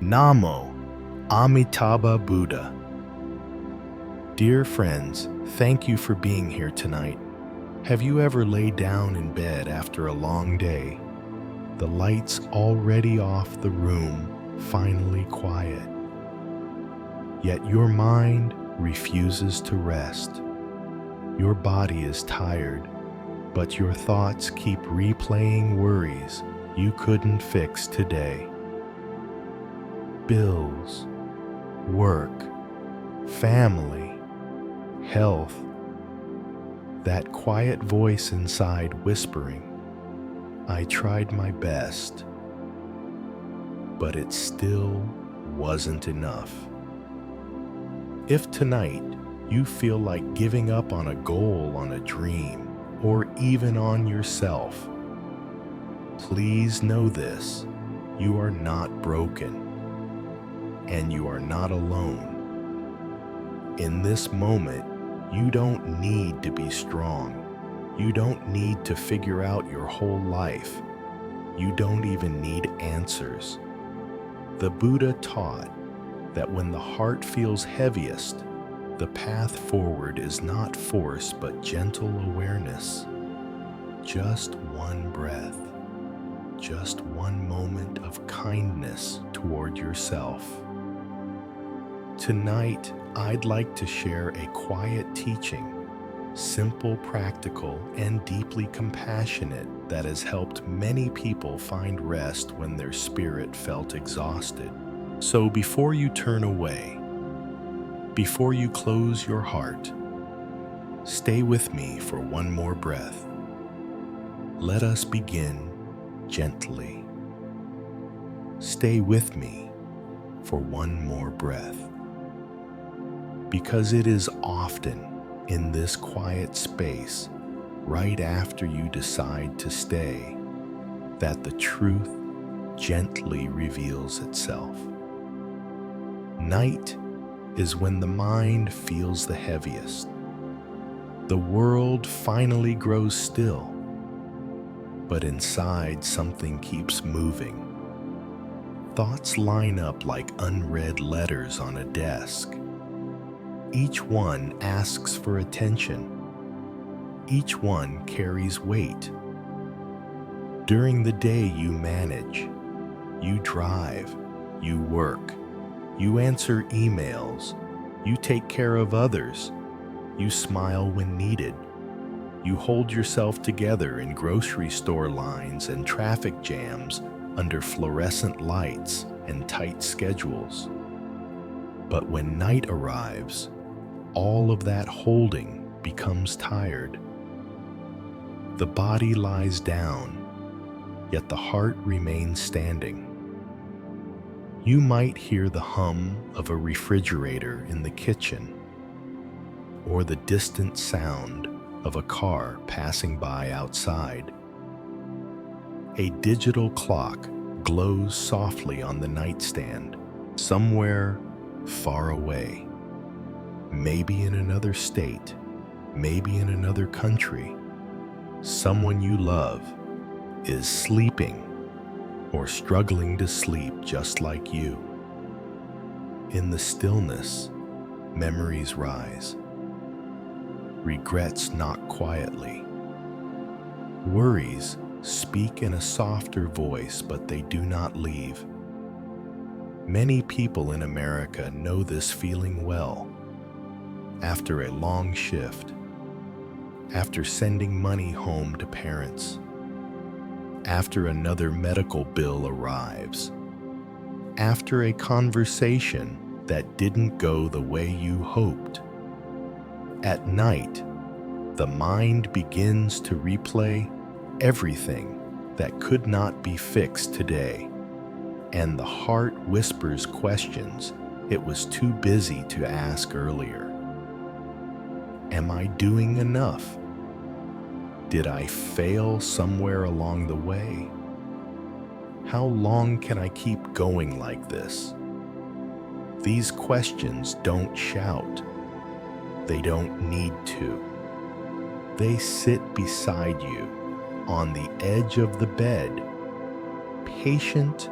Namo, Amitābha Buddha. Dear friends, thank you for being here tonight. Have you ever laid down in bed after a long day? The lights already off the room, finally quiet. Yet your mind refuses to rest. Your body is tired, but your thoughts keep replaying worries you couldn't fix today. Bills, work, family, health. That quiet voice inside whispering, I tried my best, but it still wasn't enough. If tonight you feel like giving up on a goal, on a dream, or even on yourself, please know this: you are not broken, and you are not alone. In this moment, you don't need to be strong. You don't need to figure out your whole life. You don't even need answers. The Buddha taught that when the heart feels heaviest, the path forward is not force but gentle awareness. Just one breath, just one moment of kindness toward yourself. Tonight, I'd like to share a quiet teaching, simple, practical, and deeply compassionate, that has helped many people find rest when their spirit felt exhausted. So before you turn away, before you close your heart, stay with me for one more breath. Let us begin gently. Stay with me for one more breath. Because it is often in this quiet space, right after you decide to stay, that the truth gently reveals itself. Night is when the mind feels the heaviest. The world finally grows still, but inside something keeps moving. Thoughts line up like unread letters on a desk. Each one asks for attention. Each one carries weight. During the day you manage, you drive, you work, you answer emails, you take care of others, you smile when needed, you hold yourself together in grocery store lines and traffic jams under fluorescent lights and tight schedules. But when night arrives, all of that holding becomes tired. The body lies down, yet the heart remains standing. You might hear the hum of a refrigerator in the kitchen, or the distant sound of a car passing by outside. A digital clock glows softly on the nightstand, somewhere far away. Maybe in another state, maybe in another country. Someone you love is sleeping or struggling to sleep just like you. In the stillness, memories rise. Regrets knock quietly. Worries speak in a softer voice, but they do not leave. Many people in America know this feeling well. After a long shift, after sending money home to parents, after another medical bill arrives, after a conversation that didn't go the way you hoped. At night, the mind begins to replay everything that could not be fixed today, and the heart whispers questions it was too busy to ask earlier. Am I doing enough? Did I fail somewhere along the way? How long can I keep going like this? These questions don't shout. They don't need to. They sit beside you on the edge of the bed, patient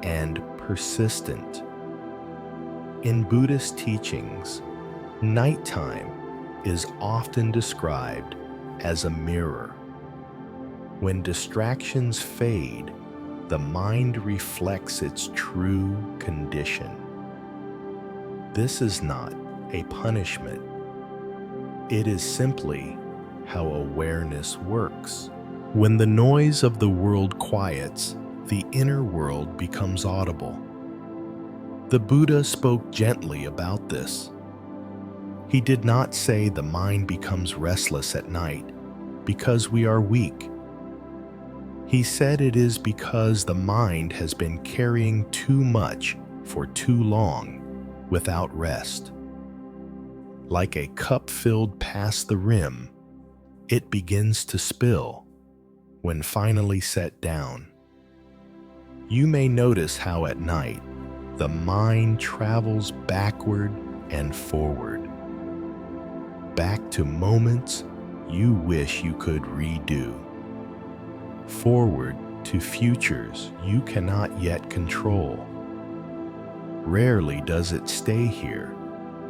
and persistent. In Buddhist teachings, nighttime is often described as a mirror. When distractions fade, the mind reflects its true condition. This is not a punishment. It is simply how awareness works. When the noise of the world quiets, the inner world becomes audible. The Buddha spoke gently about this. He did not say the mind becomes restless at night because we are weak. He said it is because the mind has been carrying too much for too long without rest. Like a cup filled past the rim, it begins to spill when finally set down. You may notice how at night the mind travels backward and forward, back to moments you wish you could redo, forward to futures you cannot yet control. Rarely does it stay here,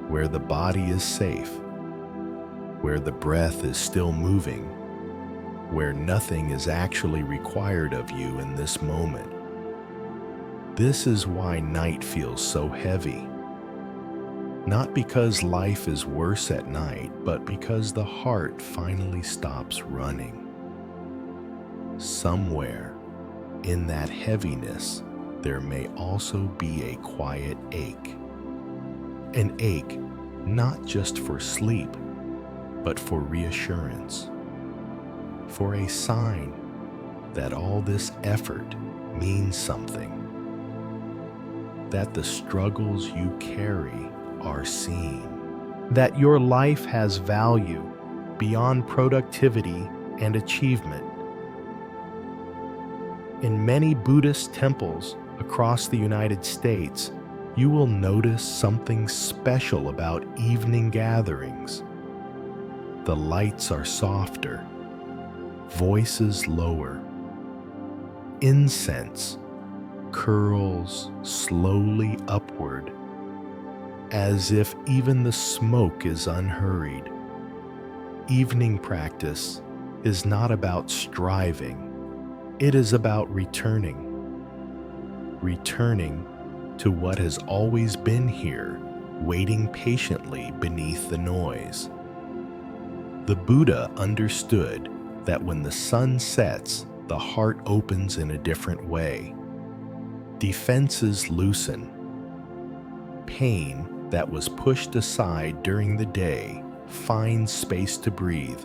where the body is safe, where the breath is still moving, where nothing is actually required of you in this moment. This is why night feels so heavy. Not because life is worse at night, but because the heart finally stops running. Somewhere in that heaviness, there may also be a quiet ache. An ache not just for sleep, but for reassurance, for a sign that all this effort means something, that the struggles you carry are seen, that your life has value beyond productivity and achievement. In many Buddhist temples across the United States, you will notice something special about evening gatherings. The lights are softer, voices lower. Incense curls slowly upward, as if even the smoke is unhurried. Evening practice is not about striving. It is about returning to what has always been here, waiting patiently beneath the noise. The Buddha understood that when the sun sets, the heart opens in a different way. Defenses loosen. Pain that was pushed aside during the day finds space to breathe.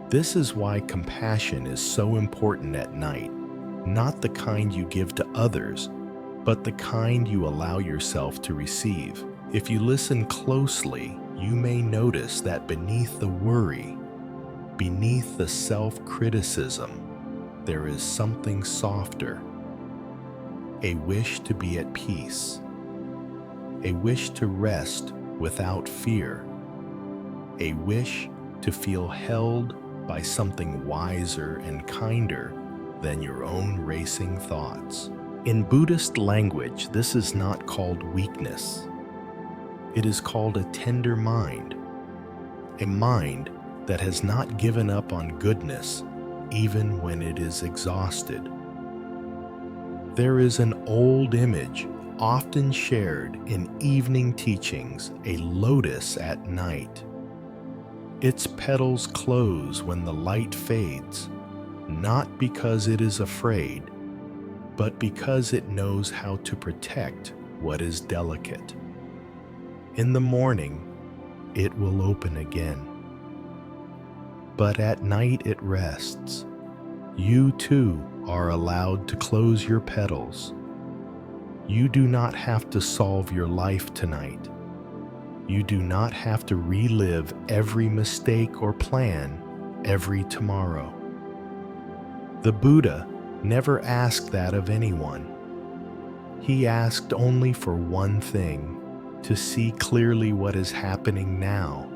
This is why compassion is so important at night, not the kind you give to others, but the kind you allow yourself to receive. If you listen closely, you may notice that beneath the worry, beneath the self-criticism, there is something softer. A wish to be at peace. A wish to rest without fear. A wish to feel held by something wiser and kinder than your own racing thoughts. In Buddhist language, this is not called weakness. It is called a tender mind, a mind that has not given up on goodness even when it is exhausted. There is an old image often shared in evening teachings, a lotus at night. Its petals close when the light fades, not because it is afraid, but because it knows how to protect what is delicate. In the morning, it will open again. But at night it rests. You too are allowed to close your petals. You do not have to solve your life tonight. You do not have to relive every mistake or plan every tomorrow. The Buddha never asked that of anyone. He asked only for one thing, to see clearly what is happening now,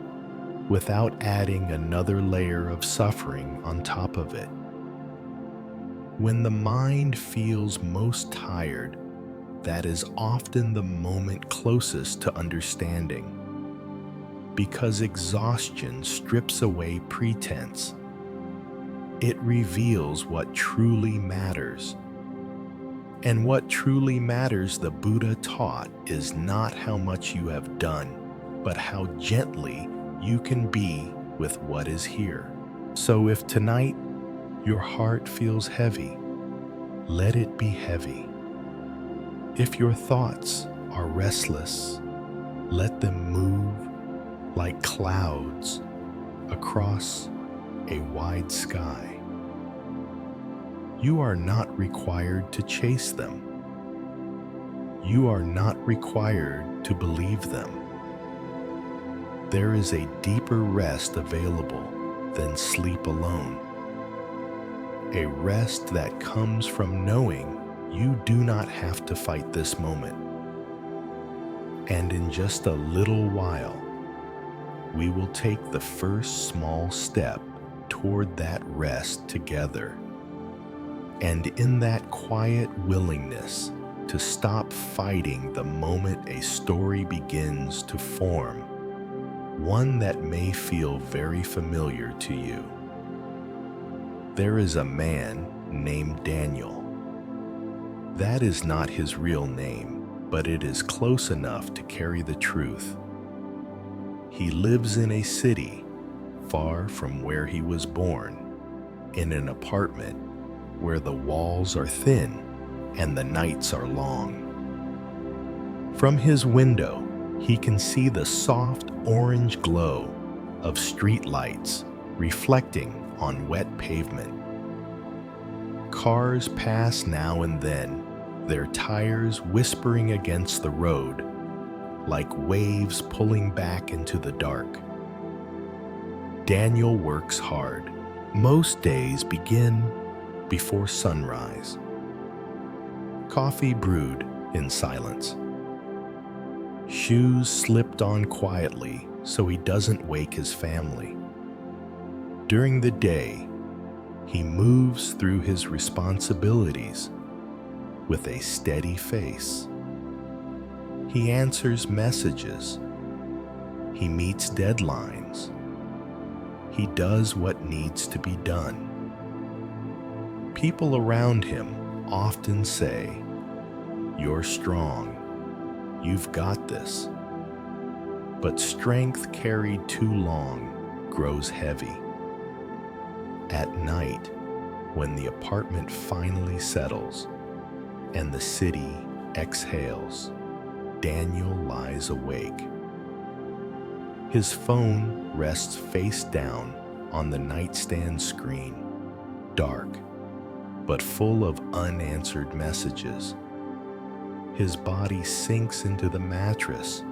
without adding another layer of suffering on top of it. When the mind feels most tired, that is often the moment closest to understanding. Because exhaustion strips away pretense. It reveals what truly matters. And what truly matters, the Buddha taught, is not how much you have done, but how gently you can be with what is here. So if tonight your heart feels heavy, let it be heavy. If your thoughts are restless, let them move like clouds across a wide sky. You are not required to chase them. You are not required to believe them. There is a deeper rest available than sleep alone. A rest that comes from knowing you do not have to fight this moment. And in just a little while, we will take the first small step toward that rest together. And in that quiet willingness to stop fighting the moment a story begins to form, one that may feel very familiar to you. There is a man named Daniel. That is not his real name, but it is close enough to carry the truth. He lives in a city far from where he was born, in an apartment where the walls are thin and the nights are long. From his window, he can see the soft orange glow of street lights reflecting on wet pavement. Cars pass now and then, their tires whispering against the road, like waves pulling back into the dark. Daniel works hard. Most days begin before sunrise. Coffee brewed in silence. Shoes slipped on quietly so he doesn't wake his family. During the day, he moves through his responsibilities with a steady face. He answers messages. He meets deadlines. He does what needs to be done. People around him often say, "You're strong. You've got this." But strength carried too long grows heavy. At night, when the apartment finally settles and the city exhales, Daniel lies awake. His phone rests face down on the nightstand screen, dark, but full of unanswered messages. His body sinks into the mattress,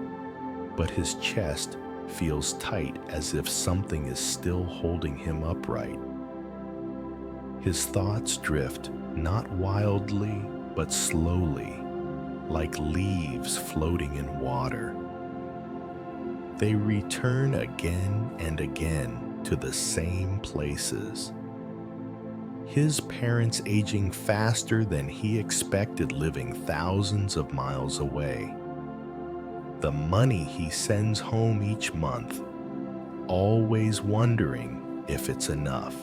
but his chest feels tight as if something is still holding him upright. His thoughts drift, not wildly, but slowly, like leaves floating in water. They return again and again to the same places. His parents aging faster than he expected, living thousands of miles away. The money he sends home each month, always wondering if it's enough.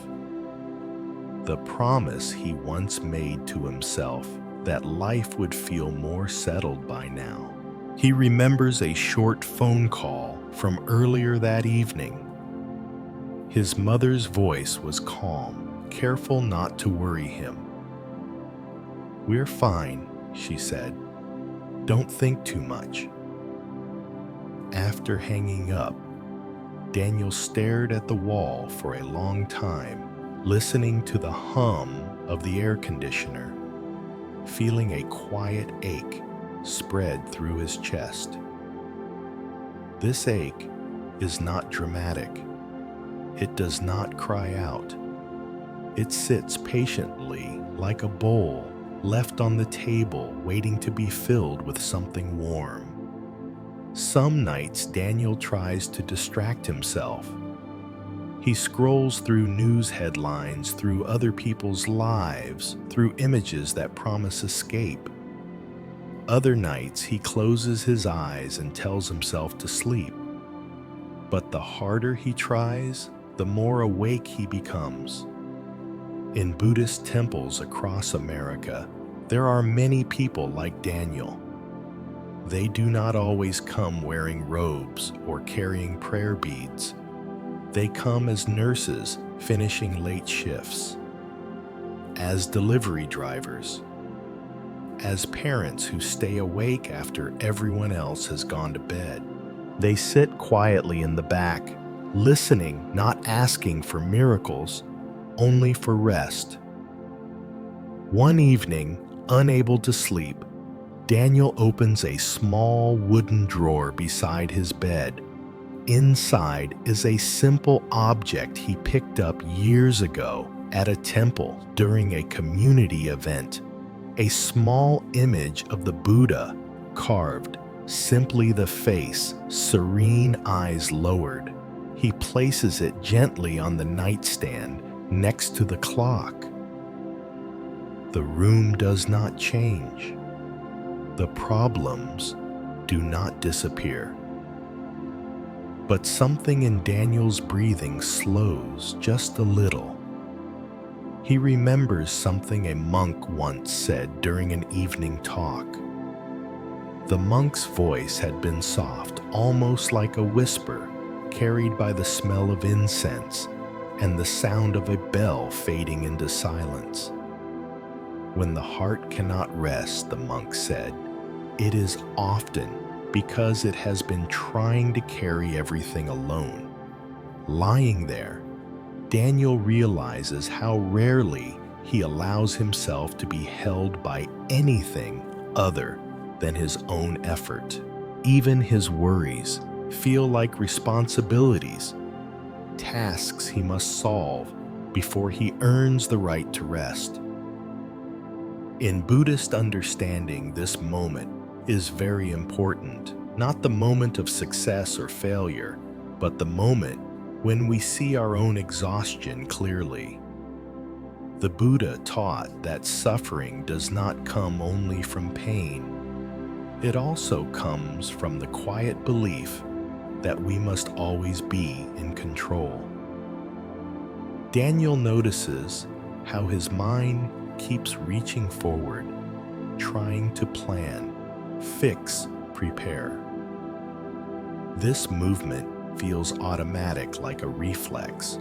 The promise he once made to himself that life would feel more settled by now. He remembers a short phone call from earlier that evening. His mother's voice was calm, careful not to worry him. "We're fine," she said. "Don't think too much." After hanging up, Daniel stared at the wall for a long time, listening to the hum of the air conditioner, feeling a quiet ache spread through his chest. This ache is not dramatic. It does not cry out. It sits patiently like a bowl left on the table, waiting to be filled with something warm. Some nights, Daniel tries to distract himself. He scrolls through news headlines, through other people's lives, through images that promise escape. Other nights, he closes his eyes and tells himself to sleep. But the harder he tries, the more awake he becomes. In Buddhist temples across America, there are many people like Daniel. They do not always come wearing robes or carrying prayer beads. They come as nurses finishing late shifts, as delivery drivers, as parents who stay awake after everyone else has gone to bed. They sit quietly in the back, listening, not asking for miracles, only for rest. One evening, unable to sleep, Daniel opens a small wooden drawer beside his bed. Inside is a simple object he picked up years ago at a temple during a community event. A small image of the Buddha, carved, simply the face, serene eyes lowered. He places it gently on the nightstand next to the clock. The room does not change. The problems do not disappear. But something in Daniel's breathing slows just a little. He remembers something a monk once said during an evening talk. The monk's voice had been soft, almost like a whisper, carried by the smell of incense and the sound of a bell fading into silence. When the heart cannot rest, the monk said, it is often because it has been trying to carry everything alone. Lying there, Daniel realizes how rarely he allows himself to be held by anything other than his own effort. Even his worries feel like responsibilities, tasks he must solve before he earns the right to rest. In Buddhist understanding, this moment is very important. Not the moment of success or failure, but the moment when we see our own exhaustion clearly. The Buddha taught that suffering does not come only from pain. It also comes from the quiet belief that we must always be in control. Daniel notices how his mind keeps reaching forward, trying to plan, fix, prepare. This movement feels automatic, like a reflex.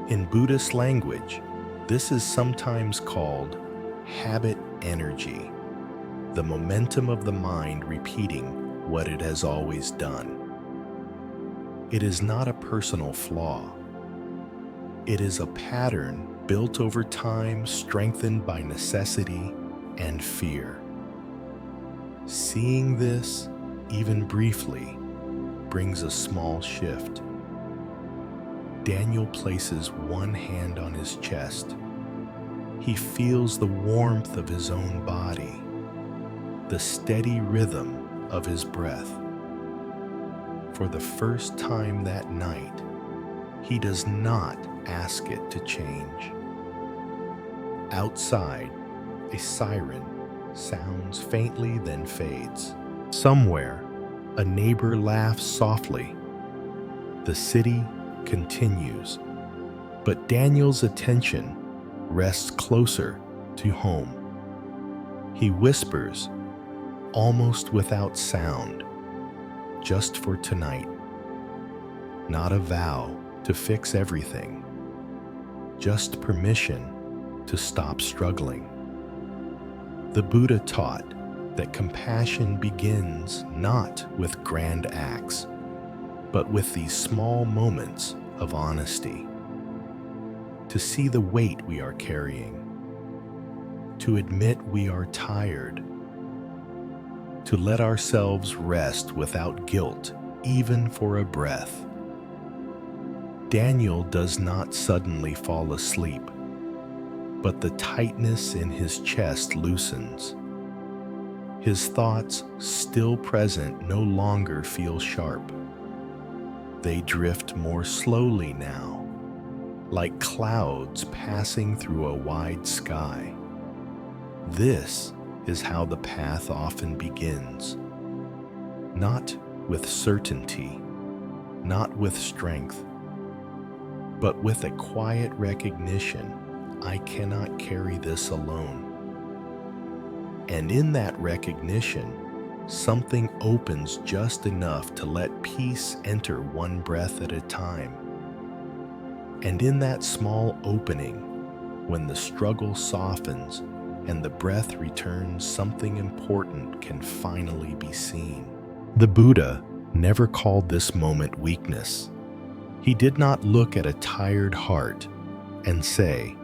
In Buddhist language, this is sometimes called habit energy, the momentum of the mind repeating what it has always done. It is not a personal flaw. It is a pattern built over time, strengthened by necessity and fear. Seeing this, even briefly, brings a small shift. Daniel places one hand on his chest. He feels the warmth of his own body, the steady rhythm of his breath. For the first time that night, he does not ask it to change. Outside, a siren sounds faintly, then fades. Somewhere, a neighbor laughs softly. The city continues, but Daniel's attention rests closer to home. He whispers, almost without sound, just for tonight. Not a vow to fix everything, just permission to stop struggling. The Buddha taught that compassion begins not with grand acts, but with these small moments of honesty. To see the weight we are carrying, to admit we are tired, to let ourselves rest without guilt, even for a breath. Daniel does not suddenly fall asleep, but the tightness in his chest loosens. His thoughts, still present, no longer feel sharp. They drift more slowly now, like clouds passing through a wide sky. This is how the path often begins. Not with certainty, not with strength, but with a quiet recognition, I cannot carry this alone. And in that recognition, something opens just enough to let peace enter one breath at a time. And in that small opening, when the struggle softens and the breath returns, something important can finally be seen. The Buddha never called this moment weakness. He did not look at a tired heart and say,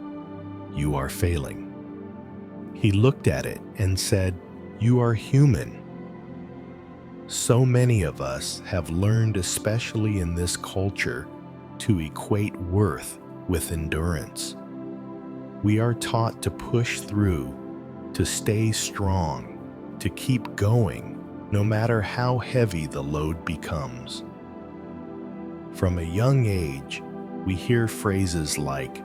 "You are failing." He looked at it and said, "You are human." So many of us have learned, especially in this culture, to equate worth with endurance. We are taught to push through, to stay strong, to keep going, no matter how heavy the load becomes. From a young age, we hear phrases like,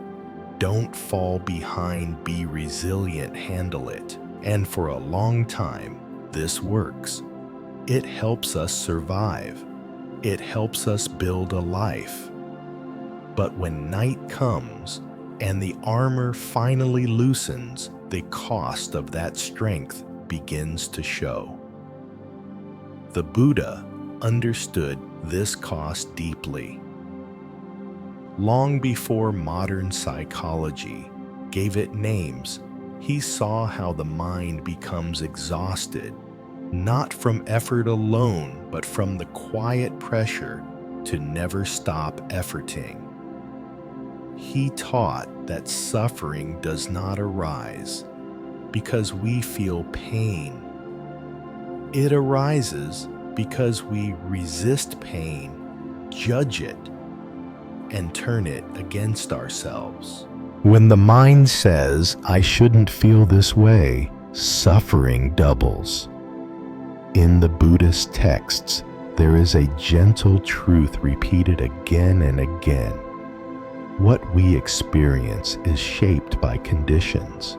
"Don't fall behind, be resilient, handle it." And for a long time, this works. It helps us survive. It helps us build a life. But when night comes and the armor finally loosens, the cost of that strength begins to show. The Buddha understood this cost deeply. Long before modern psychology gave it names, he saw how the mind becomes exhausted, not from effort alone, but from the quiet pressure to never stop efforting. He taught that suffering does not arise because we feel pain. It arises because we resist pain, judge it, and turn it against ourselves. When the mind says, "I shouldn't feel this way," suffering doubles. In the Buddhist texts, there is a gentle truth repeated again and again. What we experience is shaped by conditions.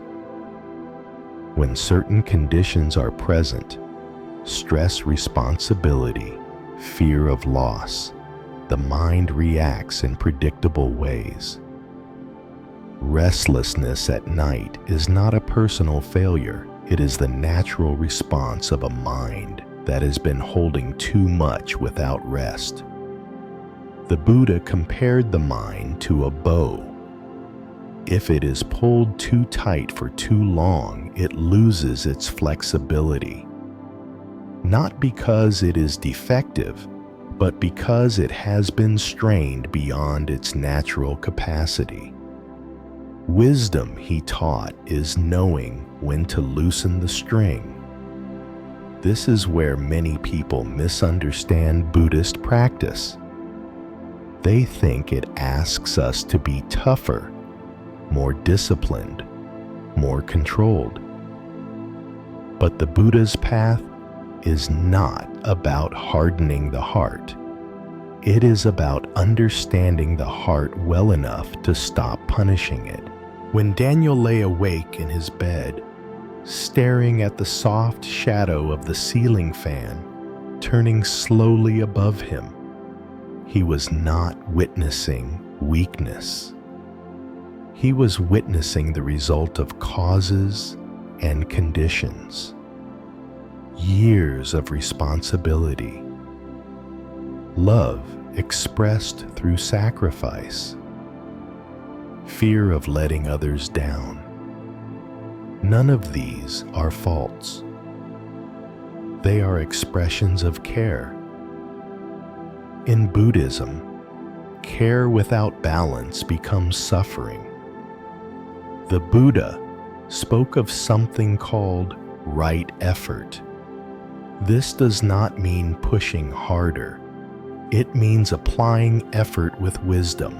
When certain conditions are present, stress, responsibility, fear of loss, the mind reacts in predictable ways. Restlessness at night is not a personal failure. It is the natural response of a mind that has been holding too much without rest. The Buddha compared the mind to a bow. If it is pulled too tight for too long, it loses its flexibility. Not because it is defective, but because it has been strained beyond its natural capacity. Wisdom, he taught, is knowing when to loosen the string. This is where many people misunderstand Buddhist practice. They think it asks us to be tougher, more disciplined, more controlled. But the Buddha's path is not about hardening the heart. It is about understanding the heart well enough to stop punishing it. When Daniel lay awake in his bed, staring at the soft shadow of the ceiling fan turning slowly above him, he was not witnessing weakness. He was witnessing the result of causes and conditions. Years of responsibility. Love expressed through sacrifice. Fear of letting others down. None of these are faults. They are expressions of care. In Buddhism, care without balance becomes suffering. The Buddha spoke of something called right effort. This does not mean pushing harder. It means applying effort with wisdom,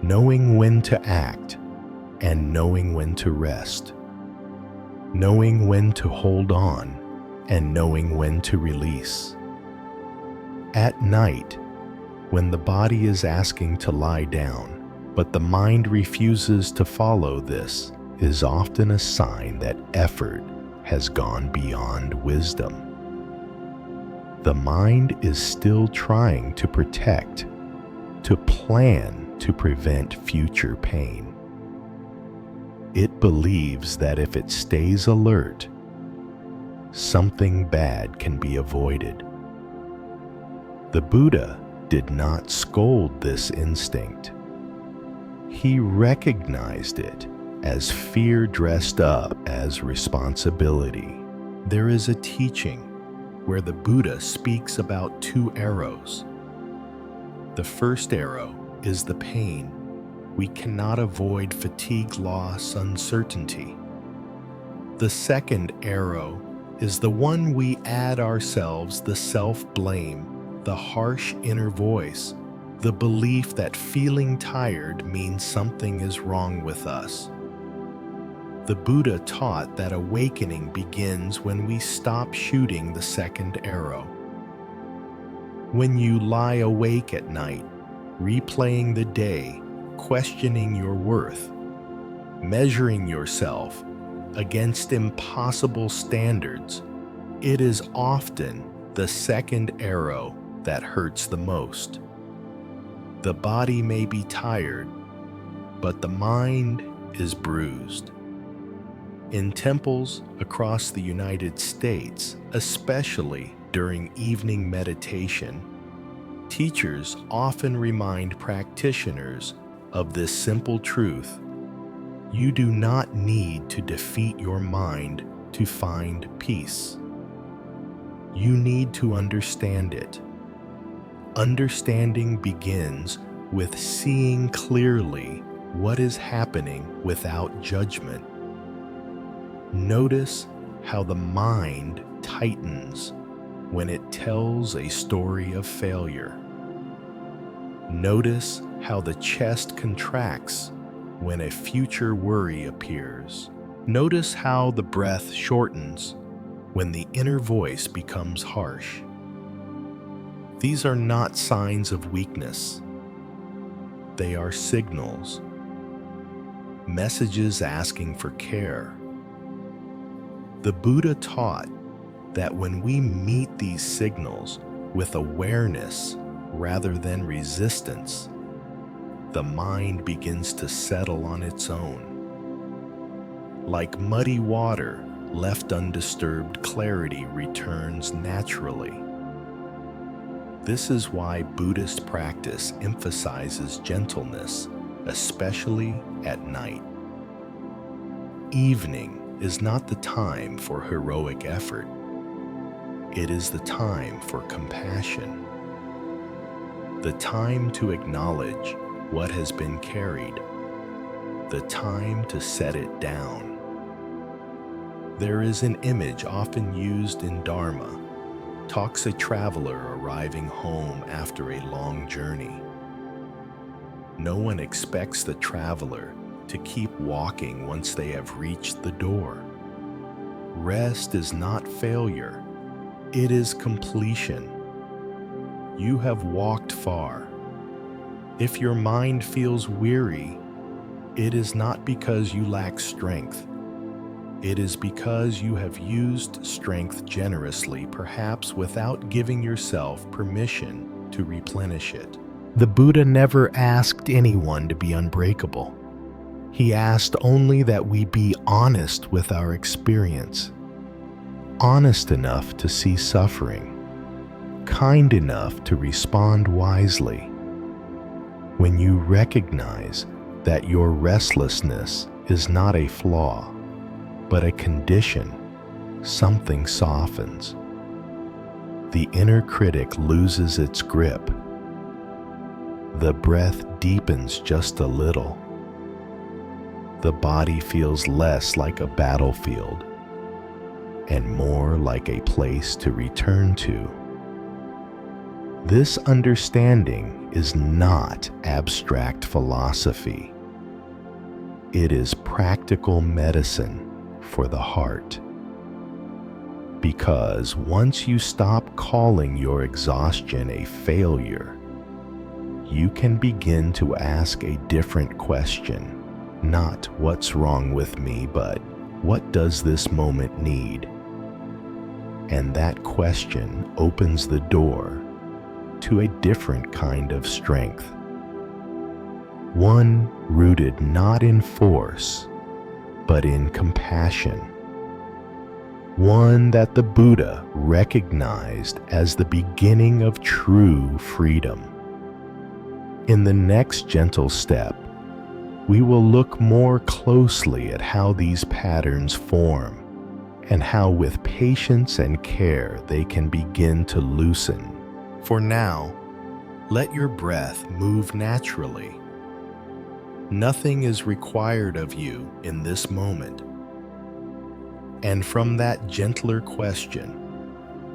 knowing when to act and knowing when to rest, knowing when to hold on and knowing when to release. At night, when the body is asking to lie down, but the mind refuses to follow, this is often a sign that effort has gone beyond wisdom. The mind is still trying to protect, to plan to prevent future pain. It believes that if it stays alert, something bad can be avoided. The Buddha did not scold this instinct. He recognized it as fear dressed up as responsibility. There is a teaching where the Buddha speaks about two arrows. The first arrow is the pain. We cannot avoid fatigue, loss, uncertainty. The second arrow is the one we add ourselves, the self-blame, the harsh inner voice, the belief that feeling tired means something is wrong with us. The Buddha taught that awakening begins when we stop shooting the second arrow. When you lie awake at night, replaying the day, questioning your worth, measuring yourself against impossible standards, it is often the second arrow that hurts the most. The body may be tired, but the mind is bruised. In temples across the United States, especially during evening meditation, teachers often remind practitioners of this simple truth: you do not need to defeat your mind to find peace. You need to understand it. Understanding begins with seeing clearly what is happening without judgment. Notice how the mind tightens when it tells a story of failure. Notice how the chest contracts when a future worry appears. Notice how the breath shortens when the inner voice becomes harsh. These are not signs of weakness. They are signals, messages asking for care. The Buddha taught that when we meet these signals with awareness rather than resistance, the mind begins to settle on its own. Like muddy water, left undisturbed, clarity returns naturally. This is why Buddhist practice emphasizes gentleness, especially at night. Evening is not the time for heroic effort. It is the time for compassion. The time to acknowledge what has been carried. The time to set it down. There is an image often used in Dharma, talks a traveler arriving home after a long journey. No one expects the traveler to keep walking once they have reached the door. Rest is not failure, it is completion. You have walked far. If your mind feels weary, it is not because you lack strength. It is because you have used strength generously, perhaps without giving yourself permission to replenish it. The Buddha never asked anyone to be unbreakable. He asked only that we be honest with our experience, honest enough to see suffering, kind enough to respond wisely. When you recognize that your restlessness is not a flaw, but a condition, something softens. The inner critic loses its grip. The breath deepens just a little. The body feels less like a battlefield and more like a place to return to. This understanding is not abstract philosophy. It is practical medicine for the heart. Because once you stop calling your exhaustion a failure, you can begin to ask a different question. Not what's wrong with me, but What does this moment need? And that question opens the door to a different kind of strength. One rooted not in force, but in compassion. One that the Buddha recognized as the beginning of true freedom. In the next gentle step, we will look more closely at how these patterns form and how with patience and care they can begin to loosen. For now, let your breath move naturally. Nothing is required of you in this moment. And from that gentler question,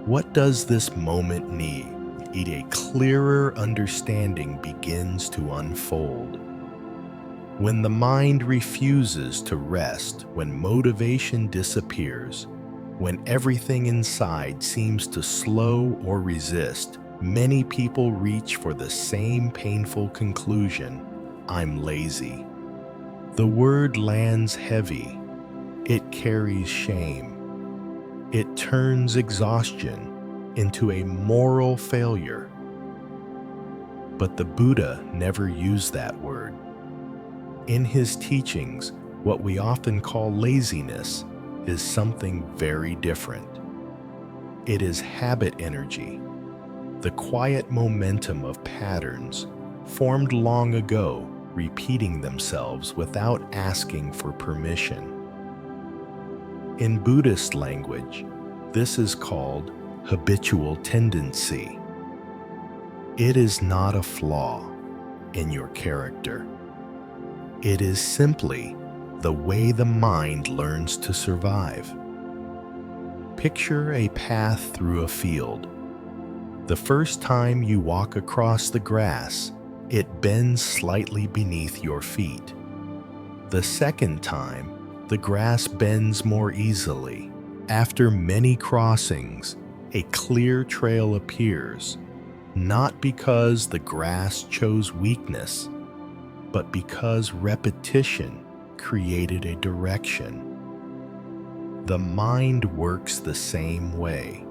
what does this moment need? A clearer understanding begins to unfold. When the mind refuses to rest, when motivation disappears, when everything inside seems to slow or resist, many people reach for the same painful conclusion: I'm lazy. The word lands heavy. It carries shame. It turns exhaustion into a moral failure. But the Buddha never used that word. In his teachings, what we often call laziness is something very different. It is habit energy, the quiet momentum of patterns formed long ago, repeating themselves without asking for permission. In Buddhist language, this is called habitual tendency. It is not a flaw in your character. It is simply the way the mind learns to survive. Picture a path through a field. The first time you walk across the grass, it bends slightly beneath your feet. The second time, the grass bends more easily. After many crossings, a clear trail appears, not because the grass chose weakness, but because repetition created a direction. The mind works the same way.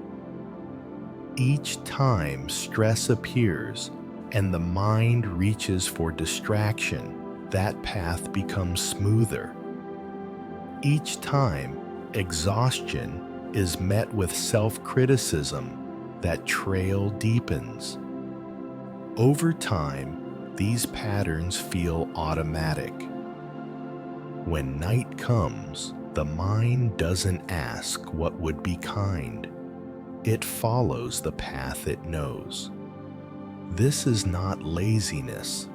Each time stress appears and the mind reaches for distraction, that path becomes smoother. Each time exhaustion is met with self-criticism, that trail deepens. Over time, these patterns feel automatic. When night comes, the mind doesn't ask what would be kind. It follows the path it knows. This is not laziness.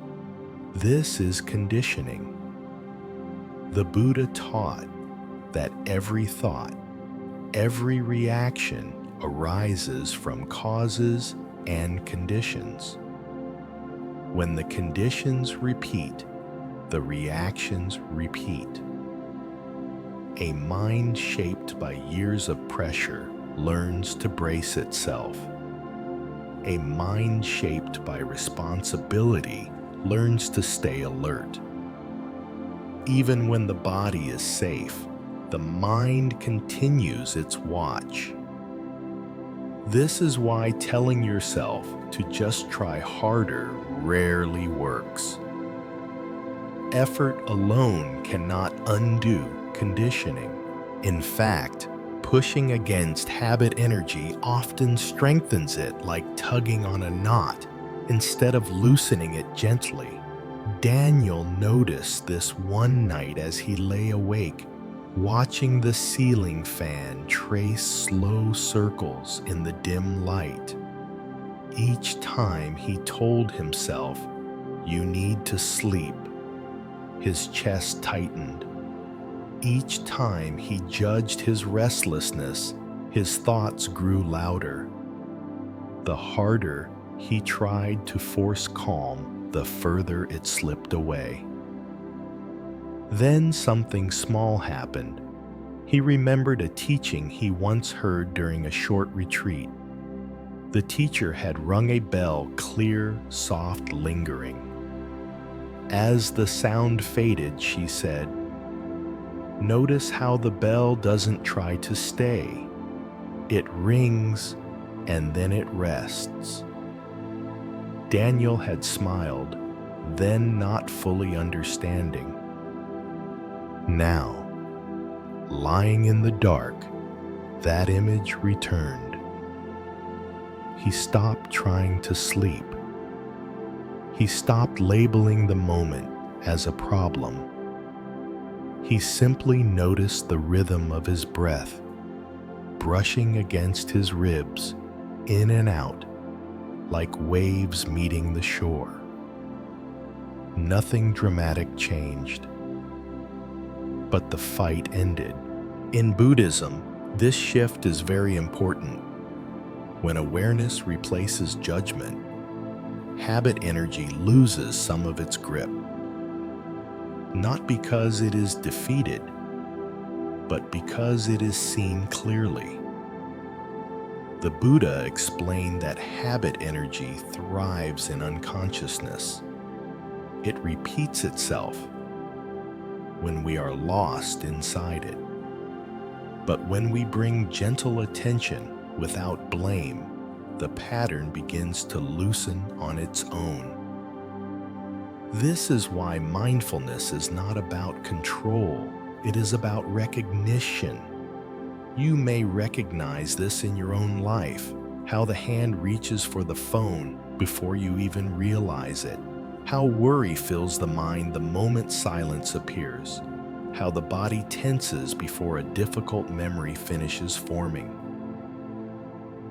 This is conditioning. The Buddha taught that every thought, every reaction arises from causes and conditions. When the conditions repeat, the reactions repeat. A mind shaped by years of pressure learns to brace itself. A mind shaped by responsibility learns to stay alert. Even when the body is safe, the mind continues its watch. This is why telling yourself to just try harder rarely works. Effort alone cannot undo conditioning. In fact, pushing against habit energy often strengthens it, like tugging on a knot, instead of loosening it gently. Daniel noticed this one night as he lay awake, watching the ceiling fan trace slow circles in the dim light. Each time he told himself, "You need to sleep," his chest tightened. Each time he judged his restlessness, his thoughts grew louder. The harder he tried to force calm, the further it slipped away. Then something small happened. He remembered a teaching he once heard during a short retreat. The teacher had rung a bell, clear, soft, lingering. As the sound faded, she said, Notice how the bell doesn't try to stay. It rings and then it rests. Daniel had smiled, then not fully understanding. Now, lying in the dark, that image returned. He stopped trying to sleep. He stopped labeling the moment as a problem. He simply noticed the rhythm of his breath, brushing against his ribs, in and out, like waves meeting the shore. Nothing dramatic changed, but the fight ended. In Buddhism, this shift is very important. When awareness replaces judgment, habit energy loses some of its grip. Not because it is defeated, but because it is seen clearly. The Buddha explained that habit energy thrives in unconsciousness. It repeats itself when we are lost inside it. But when we bring gentle attention without blame, the pattern begins to loosen on its own. This is why mindfulness is not about control, it is about recognition. You may recognize this in your own life, how the hand reaches for the phone before you even realize it, how worry fills the mind the moment silence appears, how the body tenses before a difficult memory finishes forming.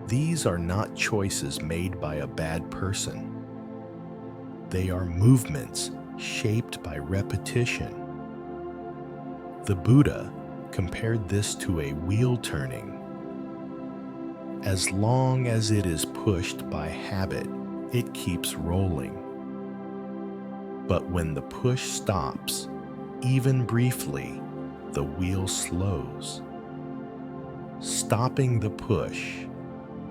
These are not choices made by a bad person. They are movements shaped by repetition. The Buddha compared this to a wheel turning. As long as it is pushed by habit, it keeps rolling. But when the push stops, even briefly, the wheel slows. Stopping the push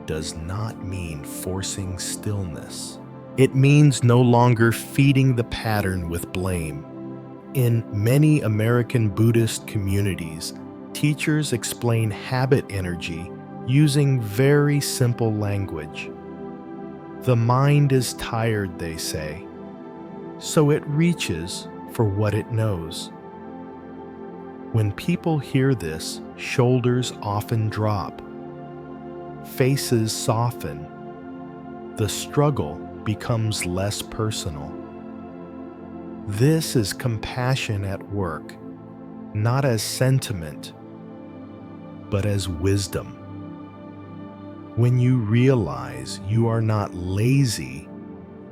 does not mean forcing stillness. It means no longer feeding the pattern with blame. In many American Buddhist communities, teachers explain habit energy using very simple language. The mind is tired, they say, so it reaches for what it knows. When people hear this, shoulders often drop, faces soften, the struggle becomes less personal. This is compassion at work, not as sentiment, but as wisdom. When you realize you are not lazy,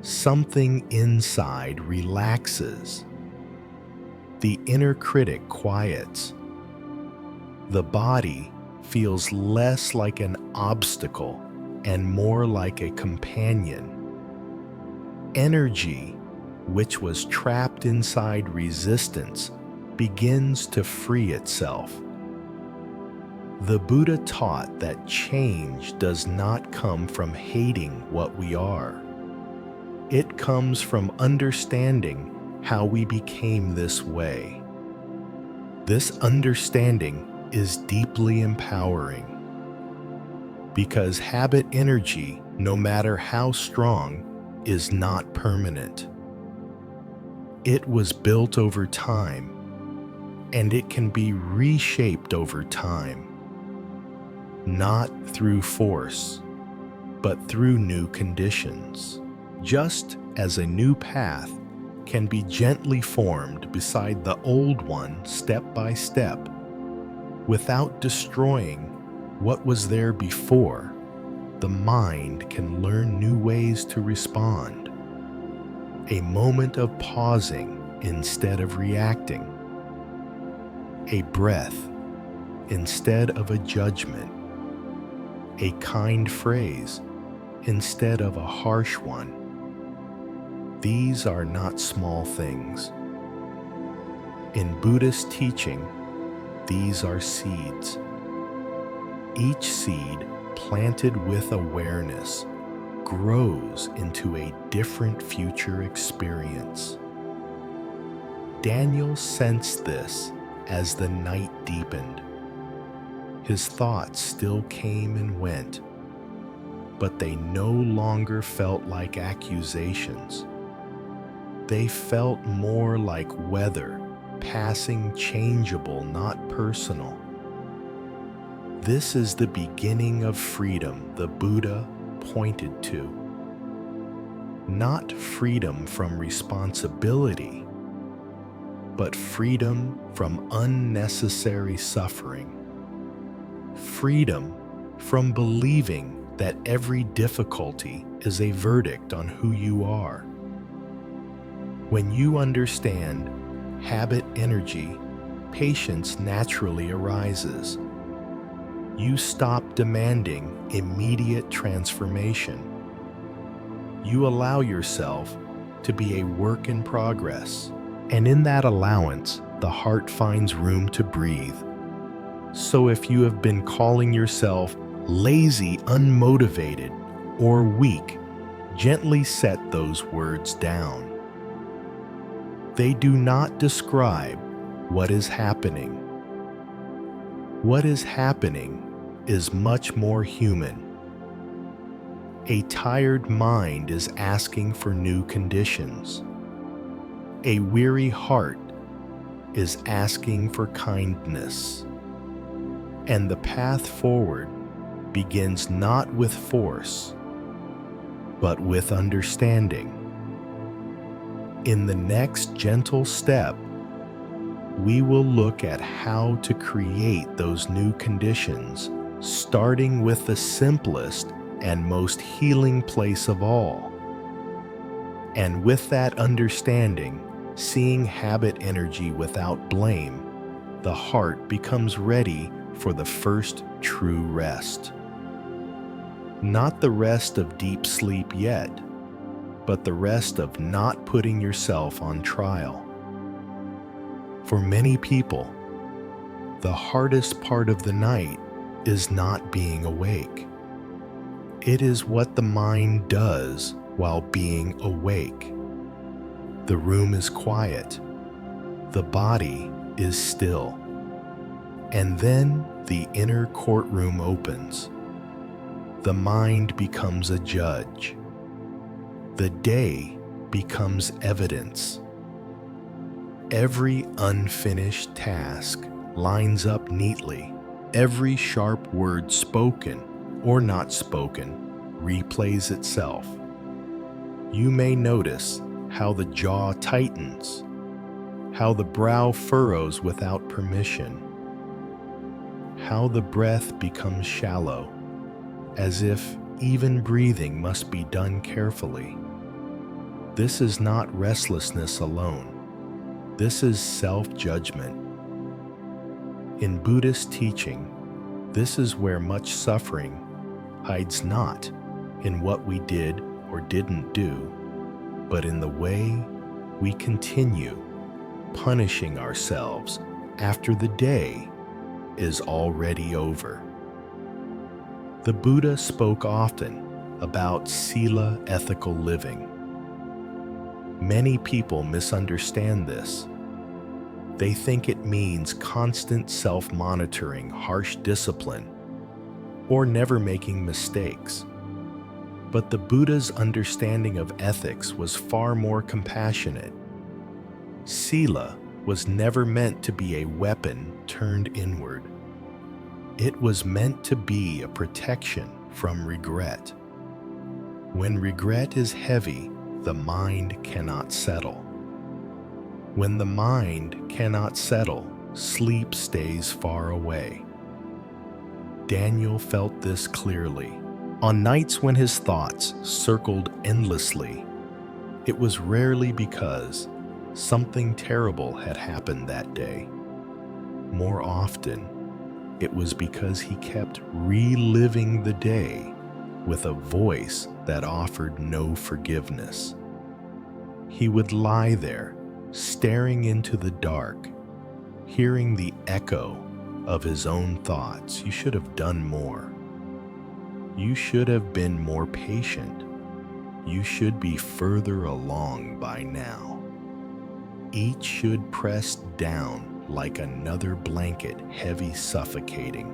something inside relaxes. The inner critic quiets. The body feels less like an obstacle and more like a companion. Energy, which was trapped inside resistance, begins to free itself. The Buddha taught that change does not come from hating what we are. It comes from understanding how we became this way. This understanding is deeply empowering because habit energy, no matter how strong, is not permanent. It was built over time, and it can be reshaped over time, not through force, but through new conditions. Just as a new path can be gently formed beside the old one step by step, without destroying what was there before, the mind can learn new ways to respond. A moment of pausing instead of reacting. A breath instead of a judgment. A kind phrase instead of a harsh one. These are not small things. In Buddhist teaching, these are seeds. Each seed planted with awareness grows into a different future experience. Daniel sensed this as the night deepened. His thoughts still came and went, but they no longer felt like accusations. They felt more like weather, passing, changeable, not personal. This is the beginning of freedom the Buddha pointed to. Not freedom from responsibility, but freedom from unnecessary suffering. Freedom from believing that every difficulty is a verdict on who you are. When you understand habit energy, patience naturally arises. You stop demanding immediate transformation. You allow yourself to be a work in progress, and in that allowance, the heart finds room to breathe. So if you have been calling yourself lazy, unmotivated, or weak, gently set those words down. They do not describe what is happening. What is happening is much more human. A tired mind is asking for new conditions. A weary heart is asking for kindness. And the path forward begins not with force, but with understanding. In the next gentle step, we will look at how to create those new conditions, starting with the simplest and most healing place of all. And with that understanding, seeing habit energy without blame, the heart becomes ready for the first true rest. Not the rest of deep sleep yet, but the rest of not putting yourself on trial. For many people, the hardest part of the night is not being awake. It is what the mind does while being awake. The room is quiet. The body is still. And then the inner courtroom opens. The mind becomes a judge. The day becomes evidence. Every unfinished task lines up neatly. Every sharp word spoken or not spoken replays itself. You may notice how the jaw tightens, how the brow furrows without permission, how the breath becomes shallow, as if even breathing must be done carefully. This is not restlessness alone. This is self-judgment. In Buddhist teaching, this is where much suffering hides not in what we did or didn't do, but in the way we continue punishing ourselves after the day is already over. The Buddha spoke often about sila, ethical living. Many people misunderstand this. They think it means constant self-monitoring, harsh discipline, or never making mistakes. But the Buddha's understanding of ethics was far more compassionate. Sila was never meant to be a weapon turned inward. It was meant to be a protection from regret. When regret is heavy, the mind cannot settle. When the mind cannot settle, sleep stays far away. Daniel felt this clearly. On nights when his thoughts circled endlessly, it was rarely because something terrible had happened that day. More often, it was because he kept reliving the day with a voice that offered no forgiveness. He would lie there, staring into the dark, hearing the echo of his own thoughts. You should have done more. You should have been more patient. You should be further along by now. Each should press down like another blanket, heavy, suffocating.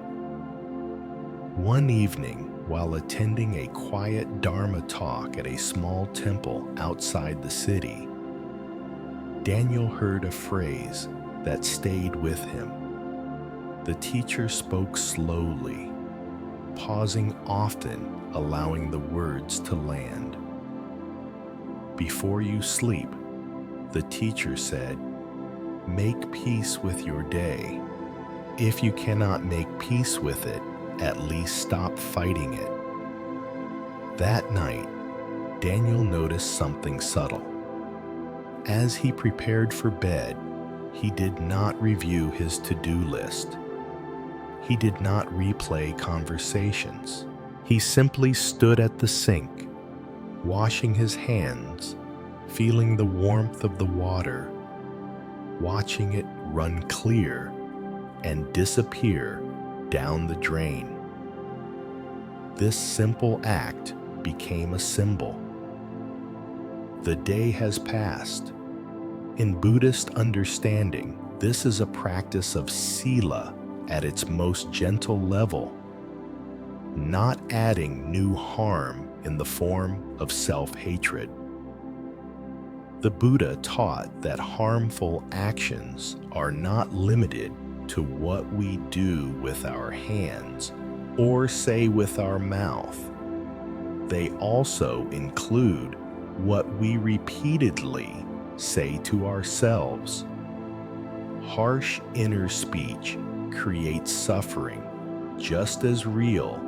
One evening, while attending a quiet Dharma talk at a small temple outside the city, Daniel heard a phrase that stayed with him. The teacher spoke slowly, pausing often, allowing the words to land. Before you sleep, the teacher said, make peace with your day. If you cannot make peace with it, at least stop fighting it. That night, Daniel noticed something subtle. As he prepared for bed, he did not review his to-do list. He did not replay conversations. He simply stood at the sink, washing his hands, feeling the warmth of the water, watching it run clear and disappear down the drain. This simple act became a symbol. The day has passed. In Buddhist understanding, this is a practice of sila at its most gentle level, not adding new harm in the form of self-hatred. The Buddha taught that harmful actions are not limited to what we do with our hands or say with our mouth. They also include what we repeatedly say to ourselves. Harsh inner speech creates suffering just as real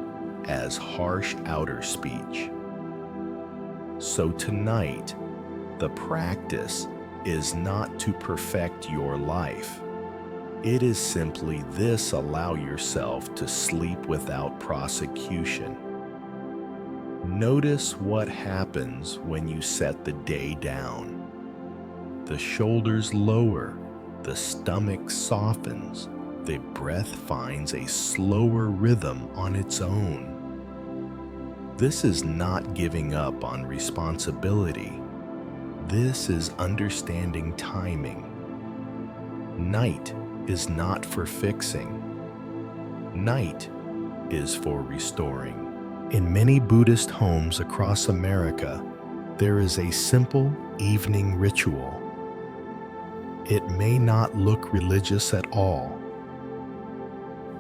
as harsh outer speech. So tonight, the practice is not to perfect your life. It is simply this: allow yourself to sleep without prosecution. Notice what happens when you set the day down. The shoulders lower, the stomach softens, the breath finds a slower rhythm on its own. This is not giving up on responsibility. This is understanding timing. Night is not for fixing. Night is for restoring. In many Buddhist homes across America, there is a simple evening ritual. It may not look religious at all.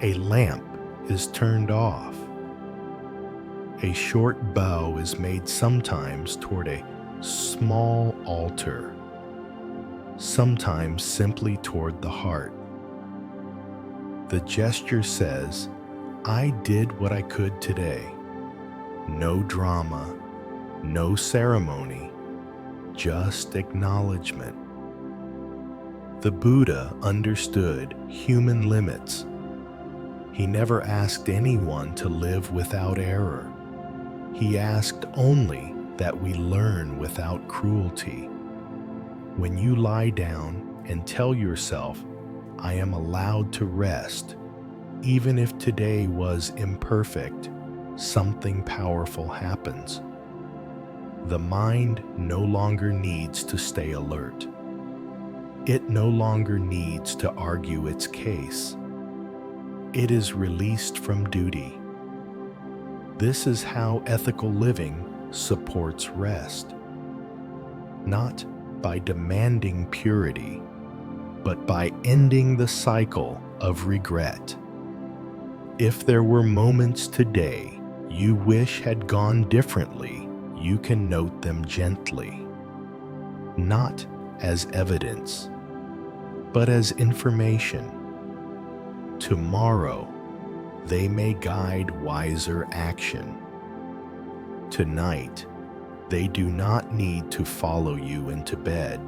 A lamp is turned off. A short bow is made, sometimes toward a small altar, sometimes simply toward the heart. The gesture says, I did what I could today. No drama, no ceremony, just acknowledgement. The Buddha understood human limits. He never asked anyone to live without error. He asked only that we learn without cruelty. When you lie down and tell yourself, I am allowed to rest, even if today was imperfect, something powerful happens. The mind no longer needs to stay alert. It no longer needs to argue its case. It is released from duty. This is how ethical living supports rest. Not by demanding purity, but by ending the cycle of regret. If there were moments today you wish had gone differently, you can note them gently, not as evidence, but as information. Tomorrow, they may guide wiser action. Tonight, they do not need to follow you into bed.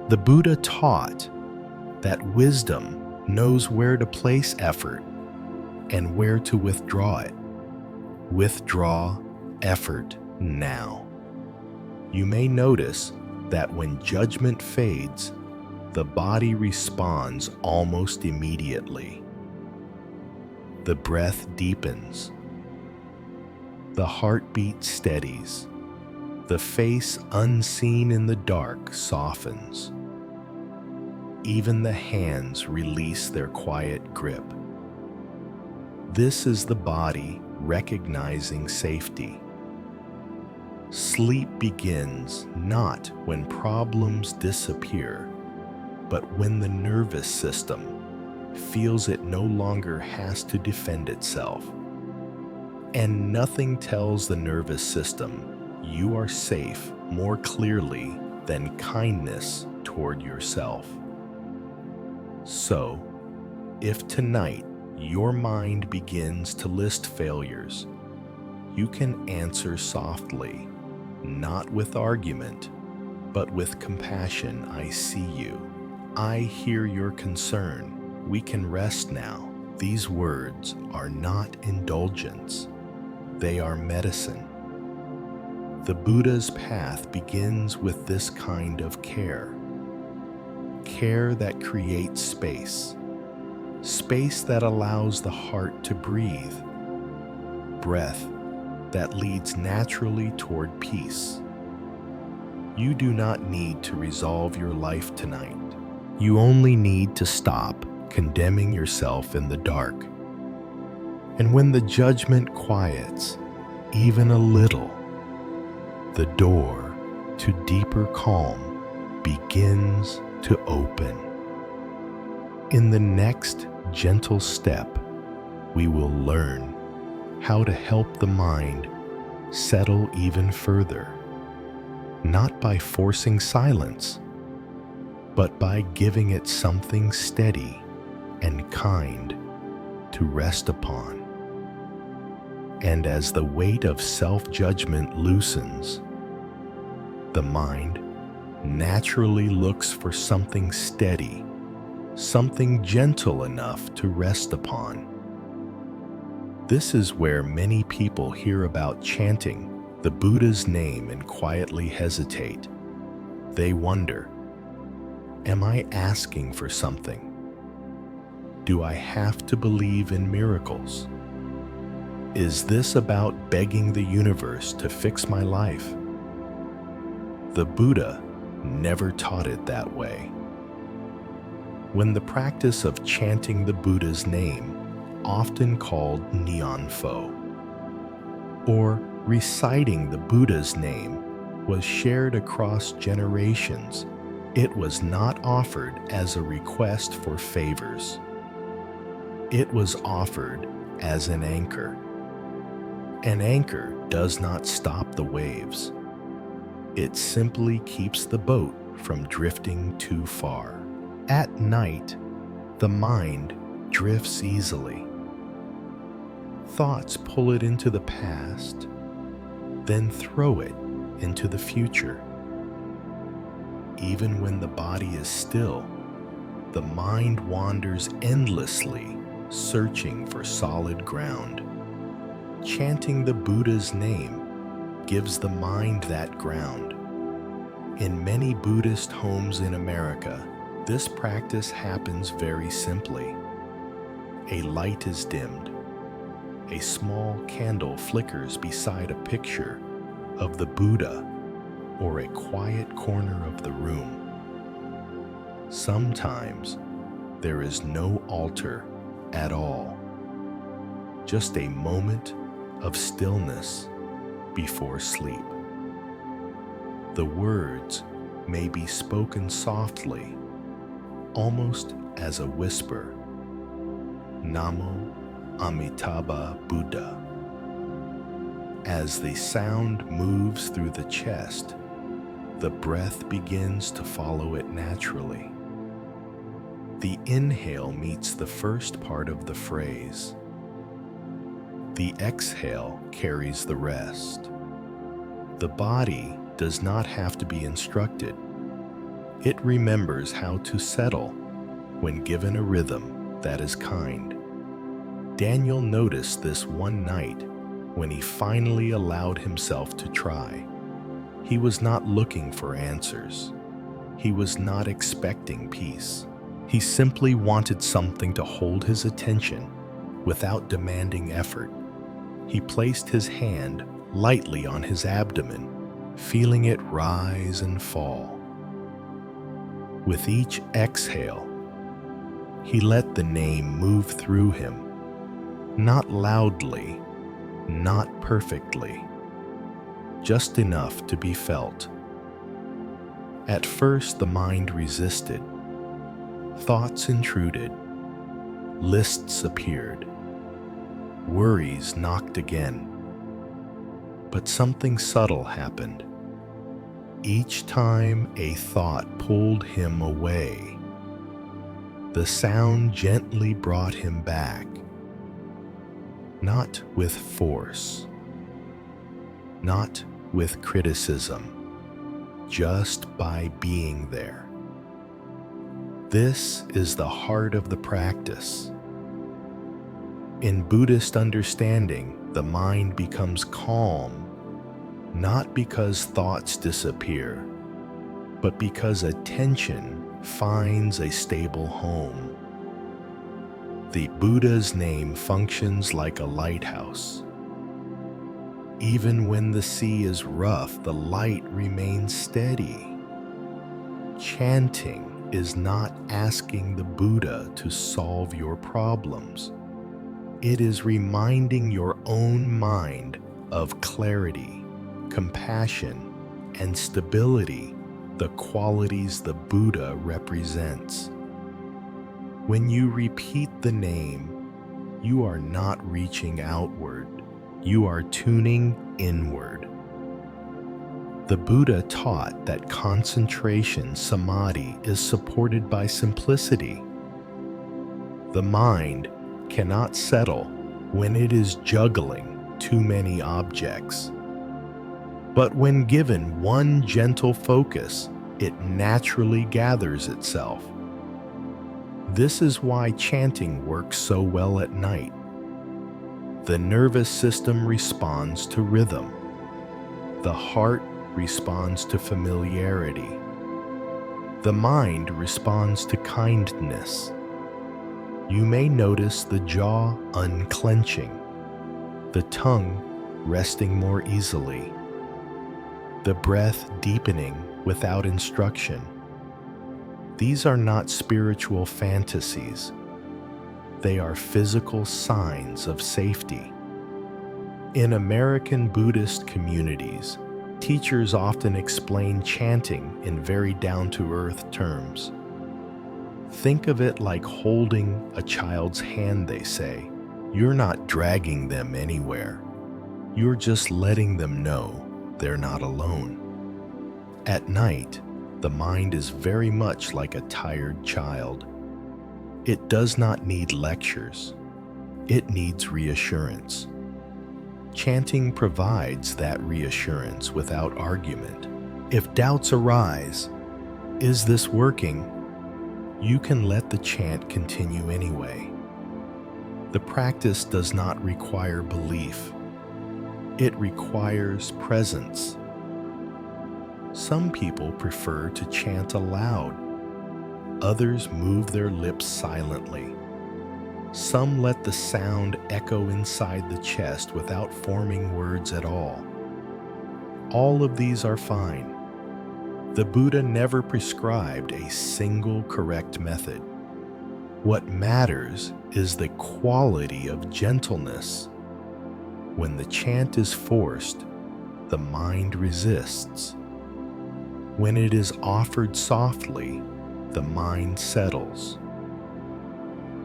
The Buddha taught that wisdom knows where to place effort and where to withdraw it. Withdraw effort now. You may notice that when judgment fades, the body responds almost immediately. The breath deepens. The heartbeat steadies. The face unseen in the dark softens. Even the hands release their quiet grip. This is the body recognizing safety. Sleep begins not when problems disappear, but when the nervous system feels it no longer has to defend itself. And nothing tells the nervous system you are safe more clearly than kindness toward yourself. So, if tonight your mind begins to list failures, you can answer softly, not with argument, but with compassion. I see you. I hear your concern. We can rest now. These words are not indulgence. They are medicine. The Buddha's path begins with this kind of care. Care that creates space. Space that allows the heart to breathe. Breath that leads naturally toward peace. You do not need to resolve your life tonight. You only need to stop condemning yourself in the dark. And when the judgment quiets, even a little, the door to deeper calm begins to open. In the next gentle step, we will learn how to help the mind settle even further, not by forcing silence, but by giving it something steady and kind to rest upon. And as the weight of self-judgment loosens, the mind naturally looks for something steady, something gentle enough to rest upon. This is where many people hear about chanting the Buddha's name and quietly hesitate. They wonder, am I asking for something? Do I have to believe in miracles? Is this about begging the universe to fix my life? The Buddha never taught it that way. When the practice of chanting the Buddha's name, often called Nyanfo, or reciting the Buddha's name, was shared across generations, it was not offered as a request for favors. It was offered as an anchor. An anchor does not stop the waves. It simply keeps the boat from drifting too far. At night, the mind drifts easily. Thoughts pull it into the past, then throw it into the future. Even when the body is still, the mind wanders endlessly, searching for solid ground. Chanting the Buddha's name gives the mind that ground. In many Buddhist homes in America, this practice happens very simply. A light is dimmed. A small candle flickers beside a picture of the Buddha or a quiet corner of the room. Sometimes there is no altar at all, just a moment of stillness before sleep. The words may be spoken softly, almost as a whisper. Namo, Amitābha Buddha. As the sound moves through the chest, the breath begins to follow it naturally. The inhale meets the first part of the phrase. The exhale carries the rest. The body does not have to be instructed. It remembers how to settle when given a rhythm that is kind. Daniel noticed this one night when he finally allowed himself to try. He was not looking for answers. He was not expecting peace. He simply wanted something to hold his attention without demanding effort. He placed his hand lightly on his abdomen, feeling it rise and fall. With each exhale, he let the name move through him, not loudly, not perfectly, just enough to be felt. At first, the mind resisted. Thoughts intruded. Lists appeared. Worries knocked again. But something subtle happened. Each time a thought pulled him away, the sound gently brought him back, not with force, not with criticism, just by being there. This is the heart of the practice. In Buddhist understanding, the mind becomes calm, not because thoughts disappear, but because attention finds a stable home. The Buddha's name functions like a lighthouse. Even when the sea is rough, the light remains steady. Chanting is not asking the Buddha to solve your problems. It is reminding your own mind of clarity, compassion, and stability, the qualities the Buddha represents. When you repeat the name, you are not reaching outward, you are tuning inward. The Buddha taught that concentration, samadhi, is supported by simplicity. The mind cannot settle when it is juggling too many objects. But when given one gentle focus, it naturally gathers itself. This is why chanting works so well at night. The nervous system responds to rhythm. The heart responds to familiarity. The mind responds to kindness. You may notice the jaw unclenching, the tongue resting more easily, the breath deepening without instruction. These are not spiritual fantasies. They are physical signs of safety. In American Buddhist communities, teachers often explain chanting in very down-to-earth terms. Think of it like holding a child's hand, they say. You're not dragging them anywhere. You're just letting them know they're not alone. At night, the mind is very much like a tired child. It does not need lectures. It needs reassurance. Chanting provides that reassurance without argument. If doubts arise, is this working? You can let the chant continue anyway. The practice does not require belief. It requires presence. Some people prefer to chant aloud. Others move their lips silently. Some let the sound echo inside the chest without forming words at all. All of these are fine. The Buddha never prescribed a single correct method. What matters is the quality of gentleness. When the chant is forced, the mind resists. When it is offered softly, the mind settles.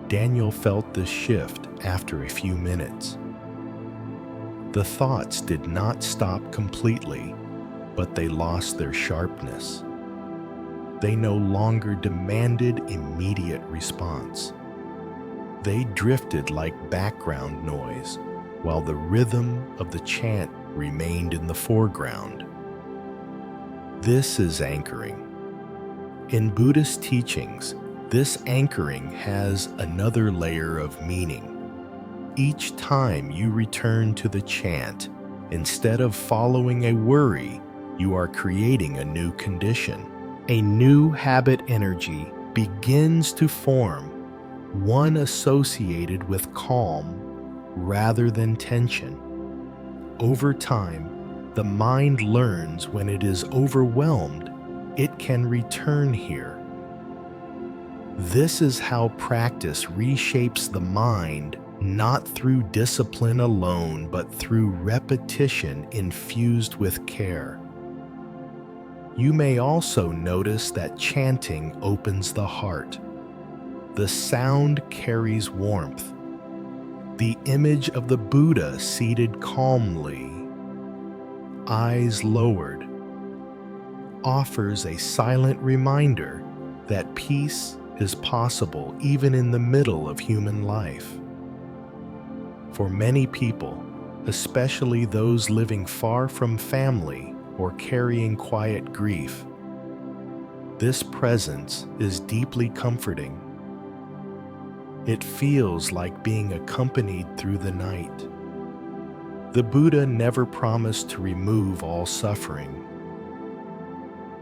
Daniel felt this shift after a few minutes. The thoughts did not stop completely, but they lost their sharpness. They no longer demanded immediate response. They drifted like background noise, while the rhythm of the chant remained in the foreground. This is anchoring. In Buddhist teachings, this anchoring has another layer of meaning. Each time you return to the chant, instead of following a worry, you are creating a new condition. A new habit energy begins to form, one associated with calm rather than tension. Over time, the mind learns when it is overwhelmed, it can return here, This is how practice reshapes the mind, not through discipline alone, but through repetition infused with care. You may also notice that chanting opens the heart. The sound carries warmth. The image of the Buddha seated calmly, eyes lowered, offers a silent reminder that peace is possible even in the middle of human life. For many people, especially those living far from family or carrying quiet grief, this presence is deeply comforting. It feels like being accompanied through the night. The Buddha never promised to remove all suffering,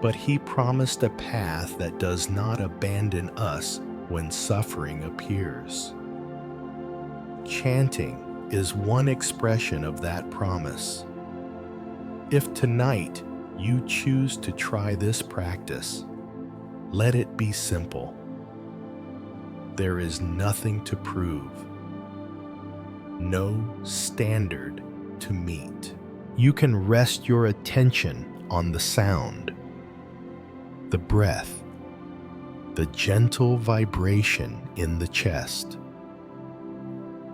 but he promised a path that does not abandon us when suffering appears. Chanting is one expression of that promise. If tonight you choose to try this practice, let it be simple. There is nothing to prove, no standard to meet. You can rest your attention on the sound, the breath, the gentle vibration in the chest.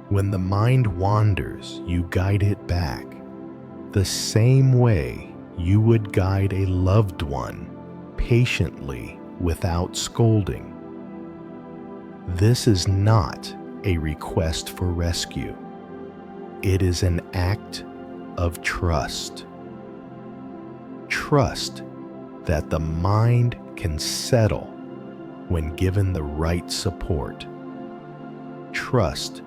When the mind wanders, you guide it back, the same way you would guide a loved one, patiently without scolding. This is not a request for rescue. It is an act of trust. Trust that the mind can settle when given the right support. Trust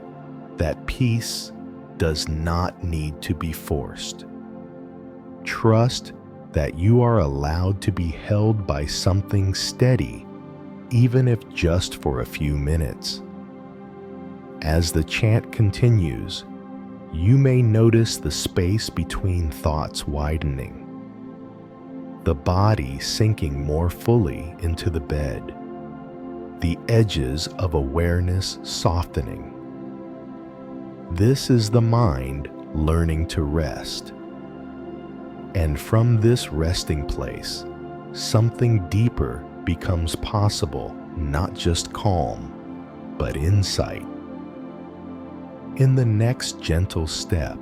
that peace does not need to be forced. Trust that you are allowed to be held by something steady, even if just for a few minutes. As the chant continues, you may notice the space between thoughts widening, the body sinking more fully into the bed, the edges of awareness softening. This is the mind learning to rest. And from this resting place, something deeper becomes possible, not just calm, but insight. In the next gentle step,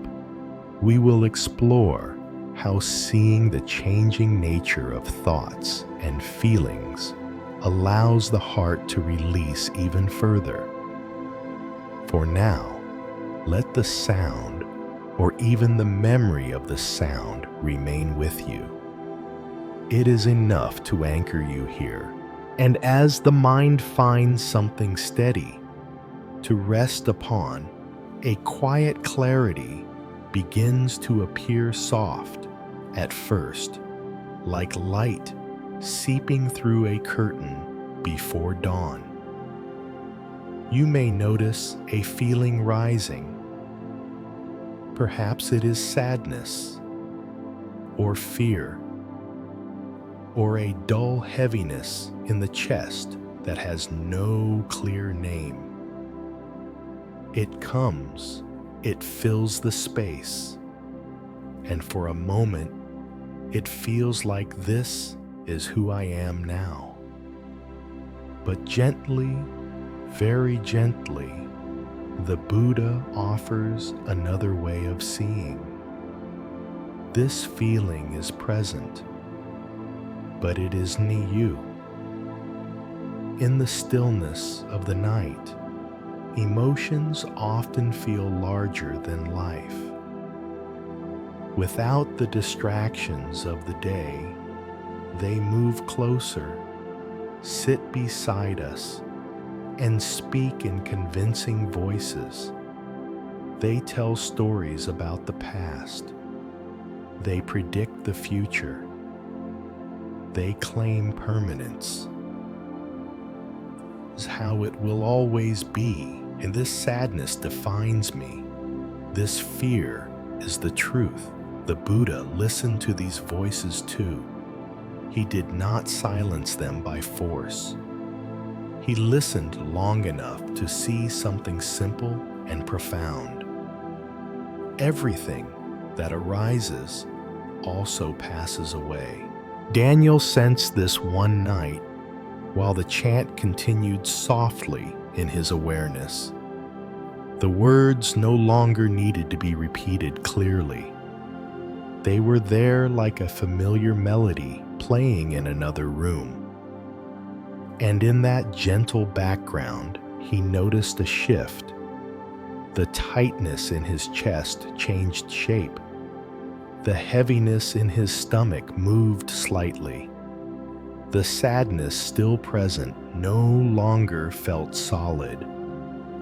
we will explore how seeing the changing nature of thoughts and feelings allows the heart to release even further. For now, let the sound, or even the memory of the sound, remain with you. It is enough to anchor you here, and as the mind finds something steady to rest upon, a quiet clarity begins to appear, soft at first, like light seeping through a curtain before dawn. You may notice a feeling rising. Perhaps it is sadness, or fear, or a dull heaviness in the chest that has no clear name. It comes, it fills the space, and for a moment, it feels like this is who I am now. But gently, very gently, the Buddha offers another way of seeing. This feeling is present, but it is near you. In the stillness of the night, emotions often feel larger than life. Without the distractions of the day, they move closer, sit beside us, and speak in convincing voices. They tell stories about the past. They predict the future. They claim permanence. This is how it will always be, and this sadness defines me. This fear is the truth. The Buddha listened to these voices too. He did not silence them by force. He listened long enough to see something simple and profound. Everything that arises also passes away. Daniel sensed this one night while the chant continued softly in his awareness. The words no longer needed to be repeated clearly. They were there like a familiar melody playing in another room. And in that gentle background, he noticed a shift. The tightness in his chest changed shape. The heaviness in his stomach moved slightly. The sadness still present no longer felt solid.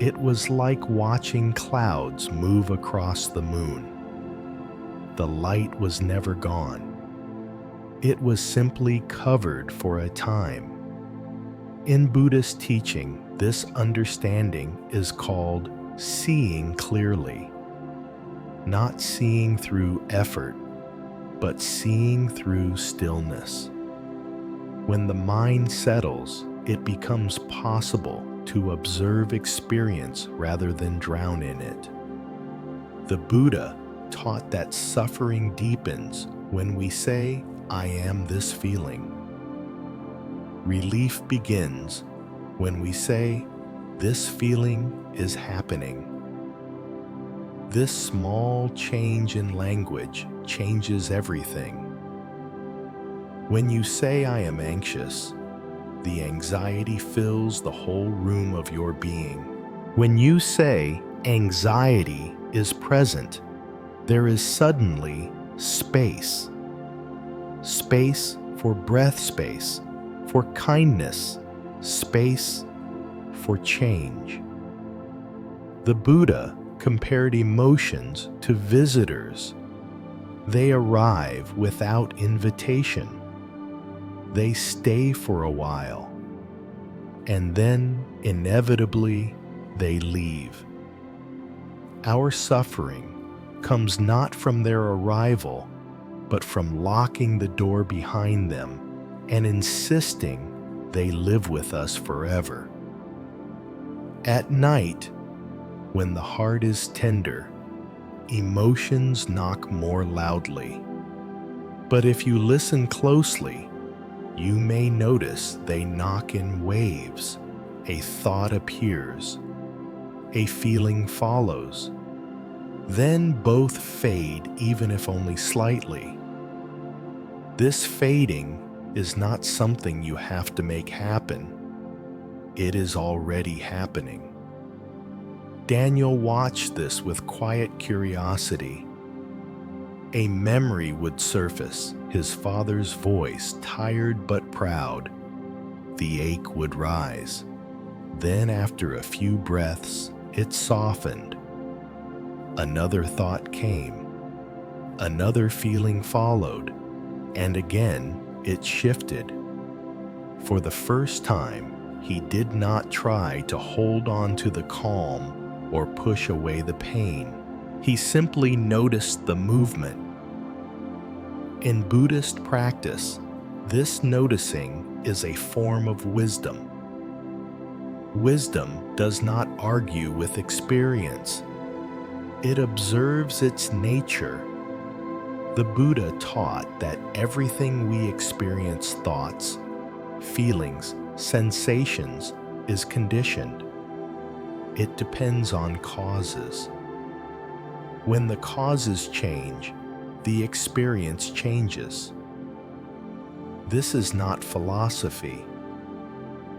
It was like watching clouds move across the moon. The light was never gone. It was simply covered for a time. In Buddhist teaching, this understanding is called seeing clearly. Not seeing through effort, but seeing through stillness. When the mind settles, it becomes possible to observe experience rather than drown in it. The Buddha taught that suffering deepens when we say, "I am this feeling." Relief begins when we say, "This feeling is happening." This small change in language changes everything. When you say, "I am anxious," the anxiety fills the whole room of your being. When you say, "Anxiety is present," there is suddenly space. Space for breath space, for kindness, space for change. The Buddha compared emotions to visitors. They arrive without invitation. They stay for a while, and then, inevitably, they leave. Our suffering comes not from their arrival, but from locking the door behind them and insisting they live with us forever. At night, when the heart is tender, emotions knock more loudly. But if you listen closely, you may notice they knock in waves. A thought appears. A feeling follows. Then both fade, even if only slightly. This fading is not something you have to make happen. It is already happening. Daniel watched this with quiet curiosity. A memory would surface, his father's voice, tired but proud. The ache would rise. Then, after a few breaths, it softened. Another thought came. Another feeling followed. And again, it shifted. For the first time, he did not try to hold on to the calm or push away the pain. He simply noticed the movement. In Buddhist practice, this noticing is a form of wisdom. Wisdom does not argue with experience. It observes its nature. The Buddha taught that everything we experience, thoughts, feelings, sensations, is conditioned. It depends on causes. When the causes change, the experience changes. This is not philosophy.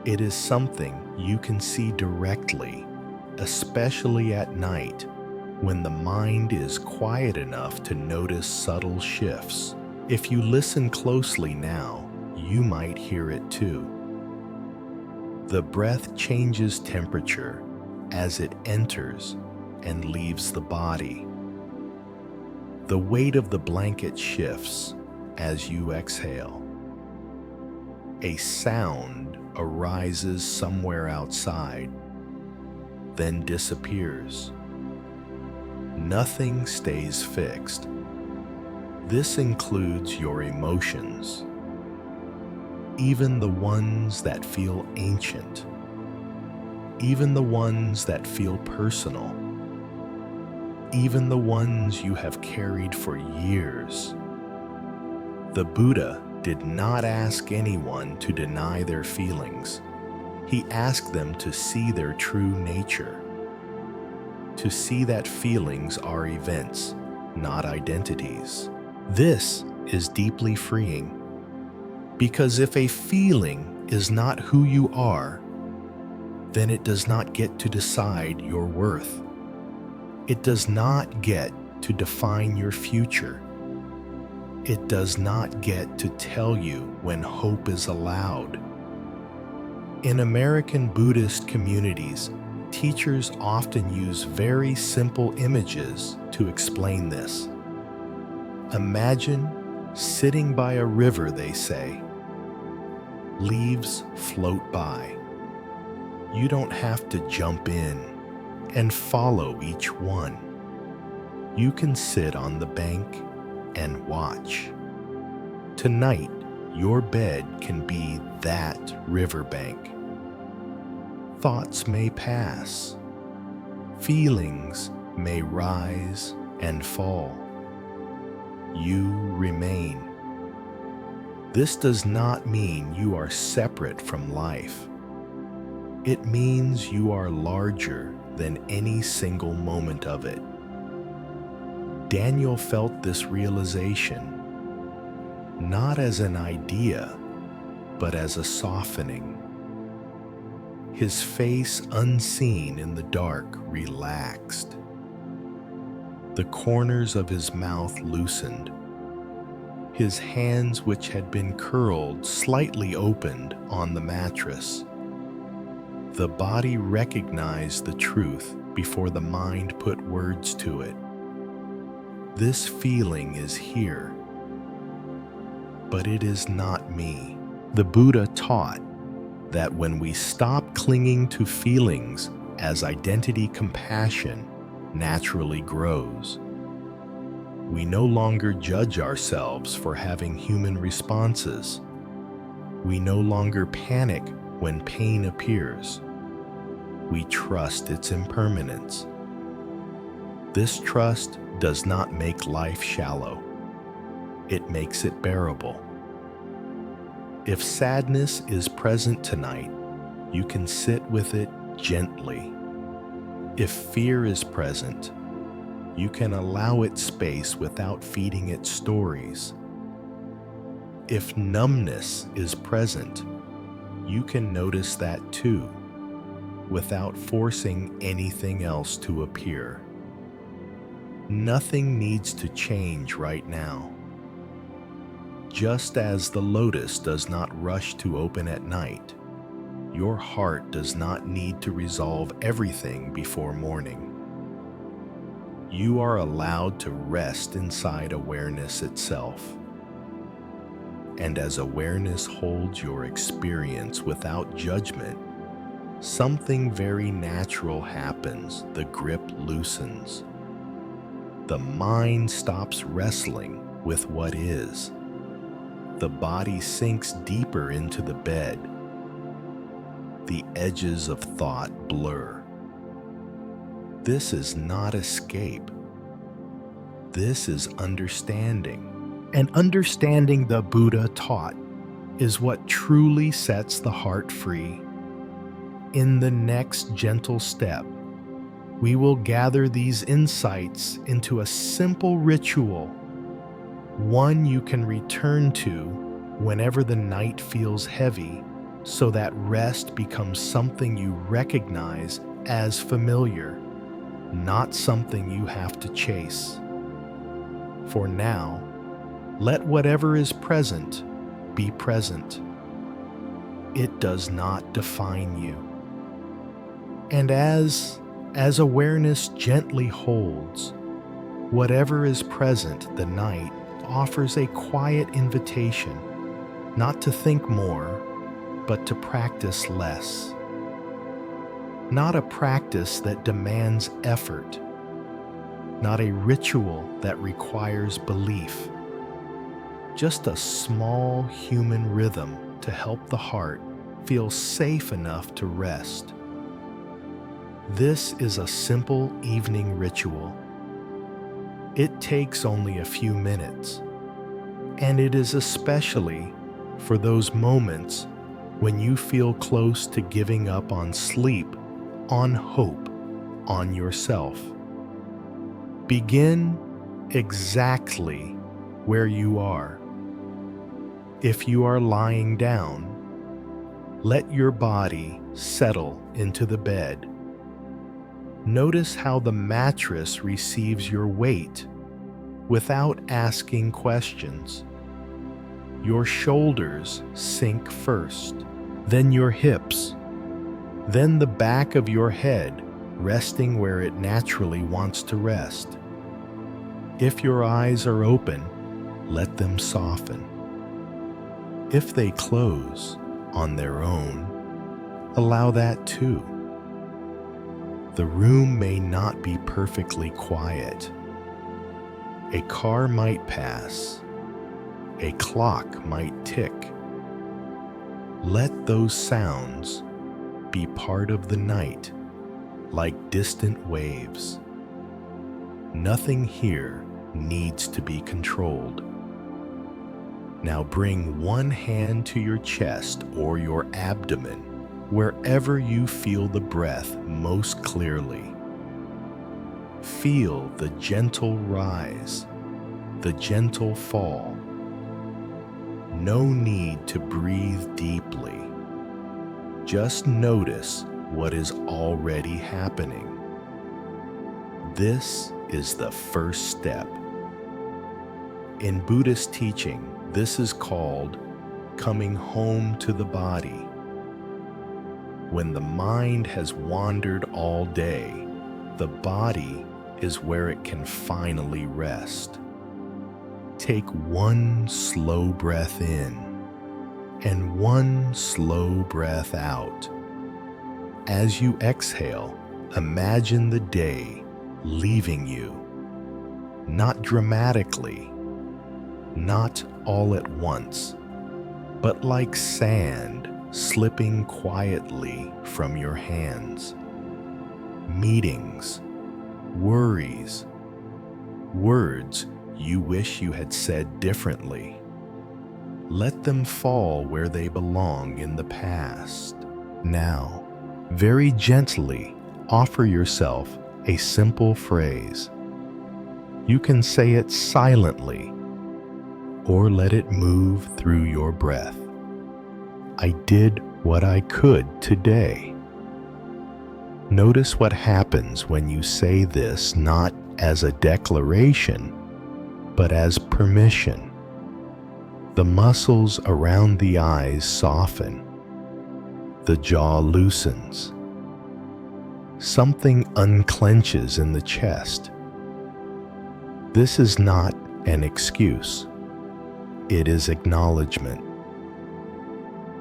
It is something you can see directly, especially at night, when the mind is quiet enough to notice subtle shifts. If you listen closely now, you might hear it too. The breath changes temperature as it enters and leaves the body. The weight of the blanket shifts as you exhale. A sound arises somewhere outside, then disappears. Nothing stays fixed. This includes your emotions, even the ones that feel ancient. even the ones that feel personal, even the ones you have carried for years. The Buddha did not ask anyone to deny their feelings. He asked them to see their true nature, to see that feelings are events, not identities. This is deeply freeing, because if a feeling is not who you are, then it does not get to decide your worth. It does not get to define your future. It does not get to tell you when hope is allowed. In American Buddhist communities, teachers often use very simple images to explain this. Imagine sitting by a river, they say. Leaves float by. You don't have to jump in and follow each one. You can sit on the bank and watch. Tonight, your bed can be that riverbank. Thoughts may pass. Feelings may rise and fall. You remain. This does not mean you are separate from life. It means you are larger than any single moment of it. Daniel felt this realization, not as an idea, but as a softening. His face, unseen in the dark, relaxed. The corners of his mouth loosened. His hands, which had been curled, slightly opened on the mattress. The body recognized the truth before the mind put words to it. This feeling is here, but it is not me. The Buddha taught that when we stop clinging to feelings as identity, compassion naturally grows. We no longer judge ourselves for having human responses. We no longer panic when pain appears. We trust its impermanence. This trust does not make life shallow. It makes it bearable. If sadness is present tonight, you can sit with it gently. If fear is present, you can allow it space without feeding it stories. If numbness is present, you can notice that too, without forcing anything else to appear. Nothing needs to change right now. Just as the lotus does not rush to open at night, your heart does not need to resolve everything before morning. You are allowed to rest inside awareness itself. And as awareness holds your experience without judgment, something very natural happens. The grip loosens. The mind stops wrestling with what is. The body sinks deeper into the bed. The edges of thought blur. This is not escape. This is understanding. And understanding, the Buddha taught, is what truly sets the heart free. In the next gentle step, we will gather these insights into a simple ritual, one you can return to whenever the night feels heavy, so that rest becomes something you recognize as familiar, not something you have to chase. For now, let whatever is present be present. It does not define you. And as awareness gently holds, whatever is present, the night offers a quiet invitation, not to think more, but to practice less. Not a practice that demands effort, not a ritual that requires belief, just a small human rhythm to help the heart feel safe enough to rest. This is a simple evening ritual. It takes only a few minutes, and it is especially for those moments when you feel close to giving up on sleep, on hope, on yourself. Begin exactly where you are. If you are lying down, let your body settle into the bed. Notice how the mattress receives your weight without asking questions. Your shoulders sink first, then your hips, then the back of your head resting where it naturally wants to rest. If your eyes are open, let them soften. If they close on their own, allow that too. The room may not be perfectly quiet. A car might pass. A clock might tick. Let those sounds be part of the night, like distant waves. Nothing here needs to be controlled. Now bring one hand to your chest or your abdomen, wherever you feel the breath most clearly. Feel the gentle rise, the gentle fall. No need to breathe deeply. Just notice what is already happening. This is the first step. In Buddhist teaching, this is called coming home to the body. When the mind has wandered all day, the body is where it can finally rest. Take one slow breath in and one slow breath out. As you exhale, imagine the day leaving you, not dramatically, not all at once, but like sand slipping quietly from your hands. Meetings, worries, words you wish you had said differently. Let them fall where they belong in the past. Now, very gently offer yourself a simple phrase. You can say it silently or let it move through your breath. I did what I could today. Notice what happens when you say this not as a declaration, but as permission. The muscles around the eyes soften. The jaw loosens. Something unclenches in the chest. This is not an excuse. It is acknowledgement.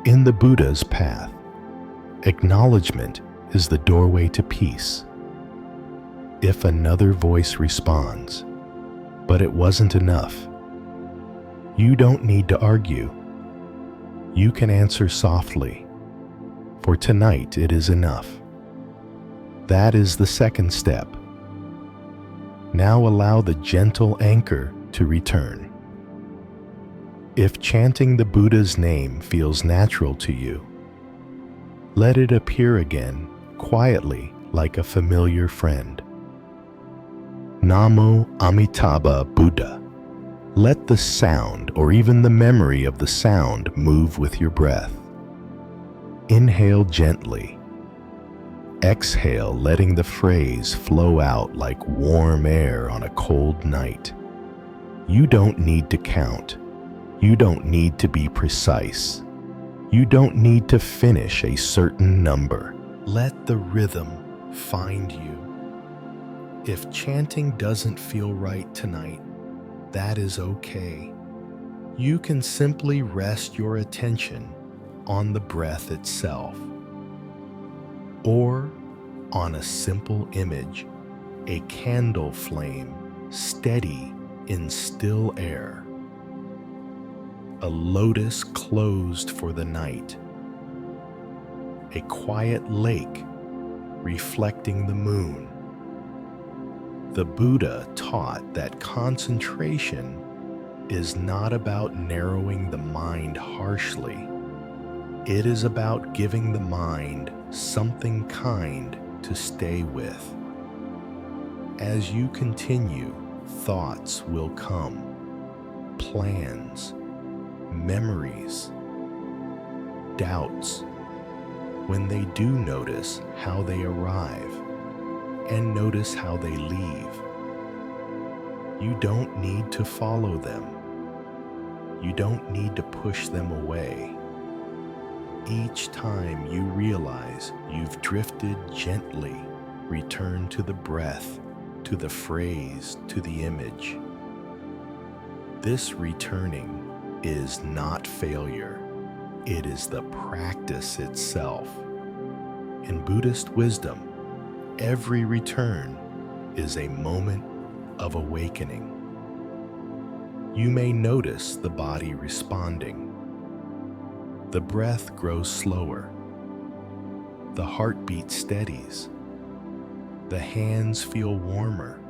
In the Buddha's path, acknowledgement is the doorway to peace. If another voice responds, but it wasn't enough, you don't need to argue. You can answer softly, for tonight it is enough. That is the second step. Now allow the gentle anchor to return. If chanting the Buddha's name feels natural to you, let it appear again quietly like a familiar friend. Namo Amitābha Buddha. Let the sound or even the memory of the sound move with your breath. Inhale gently. Exhale, letting the phrase flow out like warm air on a cold night. You don't need to count. You don't need to be precise. You don't need to finish a certain number. Let the rhythm find you. If chanting doesn't feel right tonight, that is okay. You can simply rest your attention on the breath itself, or on a simple image, a candle flame steady in still air, a lotus closed for the night, a quiet lake reflecting the moon. The Buddha taught that concentration is not about narrowing the mind harshly. It is about giving the mind something kind to stay with. As you continue, thoughts will come, plans, memories, doubts. When they do, notice how they arrive and notice how they leave. You don't need to follow them. You don't need to push them away. Each time you realize you've drifted gently, return to the breath, to the phrase, to the image. This returning is not failure. It is the practice itself. In Buddhist wisdom, every return is a moment of awakening. You may notice the body responding. The breath grows slower. The heartbeat steadies. The hands feel warmer.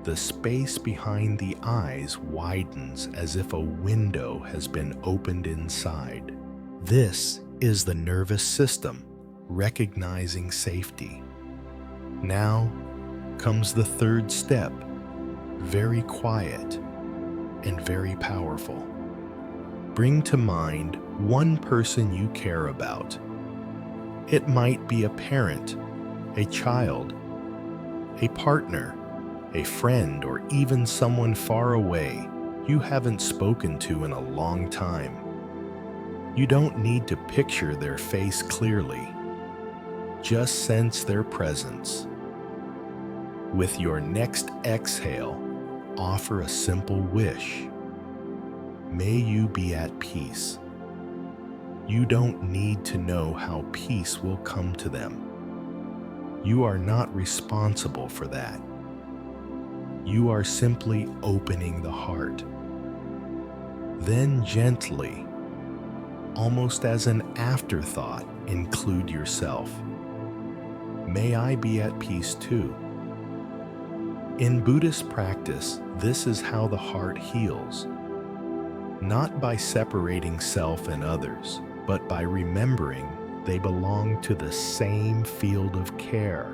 The space behind the eyes widens as if a window has been opened inside. This is the nervous system recognizing safety. Now comes the third step, very quiet and very powerful. Bring to mind one person you care about. It might be a parent, a child, a partner, a friend, or even someone far away you haven't spoken to in a long time. You don't need to picture their face clearly. Just sense their presence. With your next exhale, offer a simple wish. May you be at peace. You don't need to know how peace will come to them. You are not responsible for that. You are simply opening the heart. Then gently, almost as an afterthought, include yourself. May I be at peace too. In Buddhist practice, this is how the heart heals. Not by separating self and others, but by remembering they belong to the same field of care.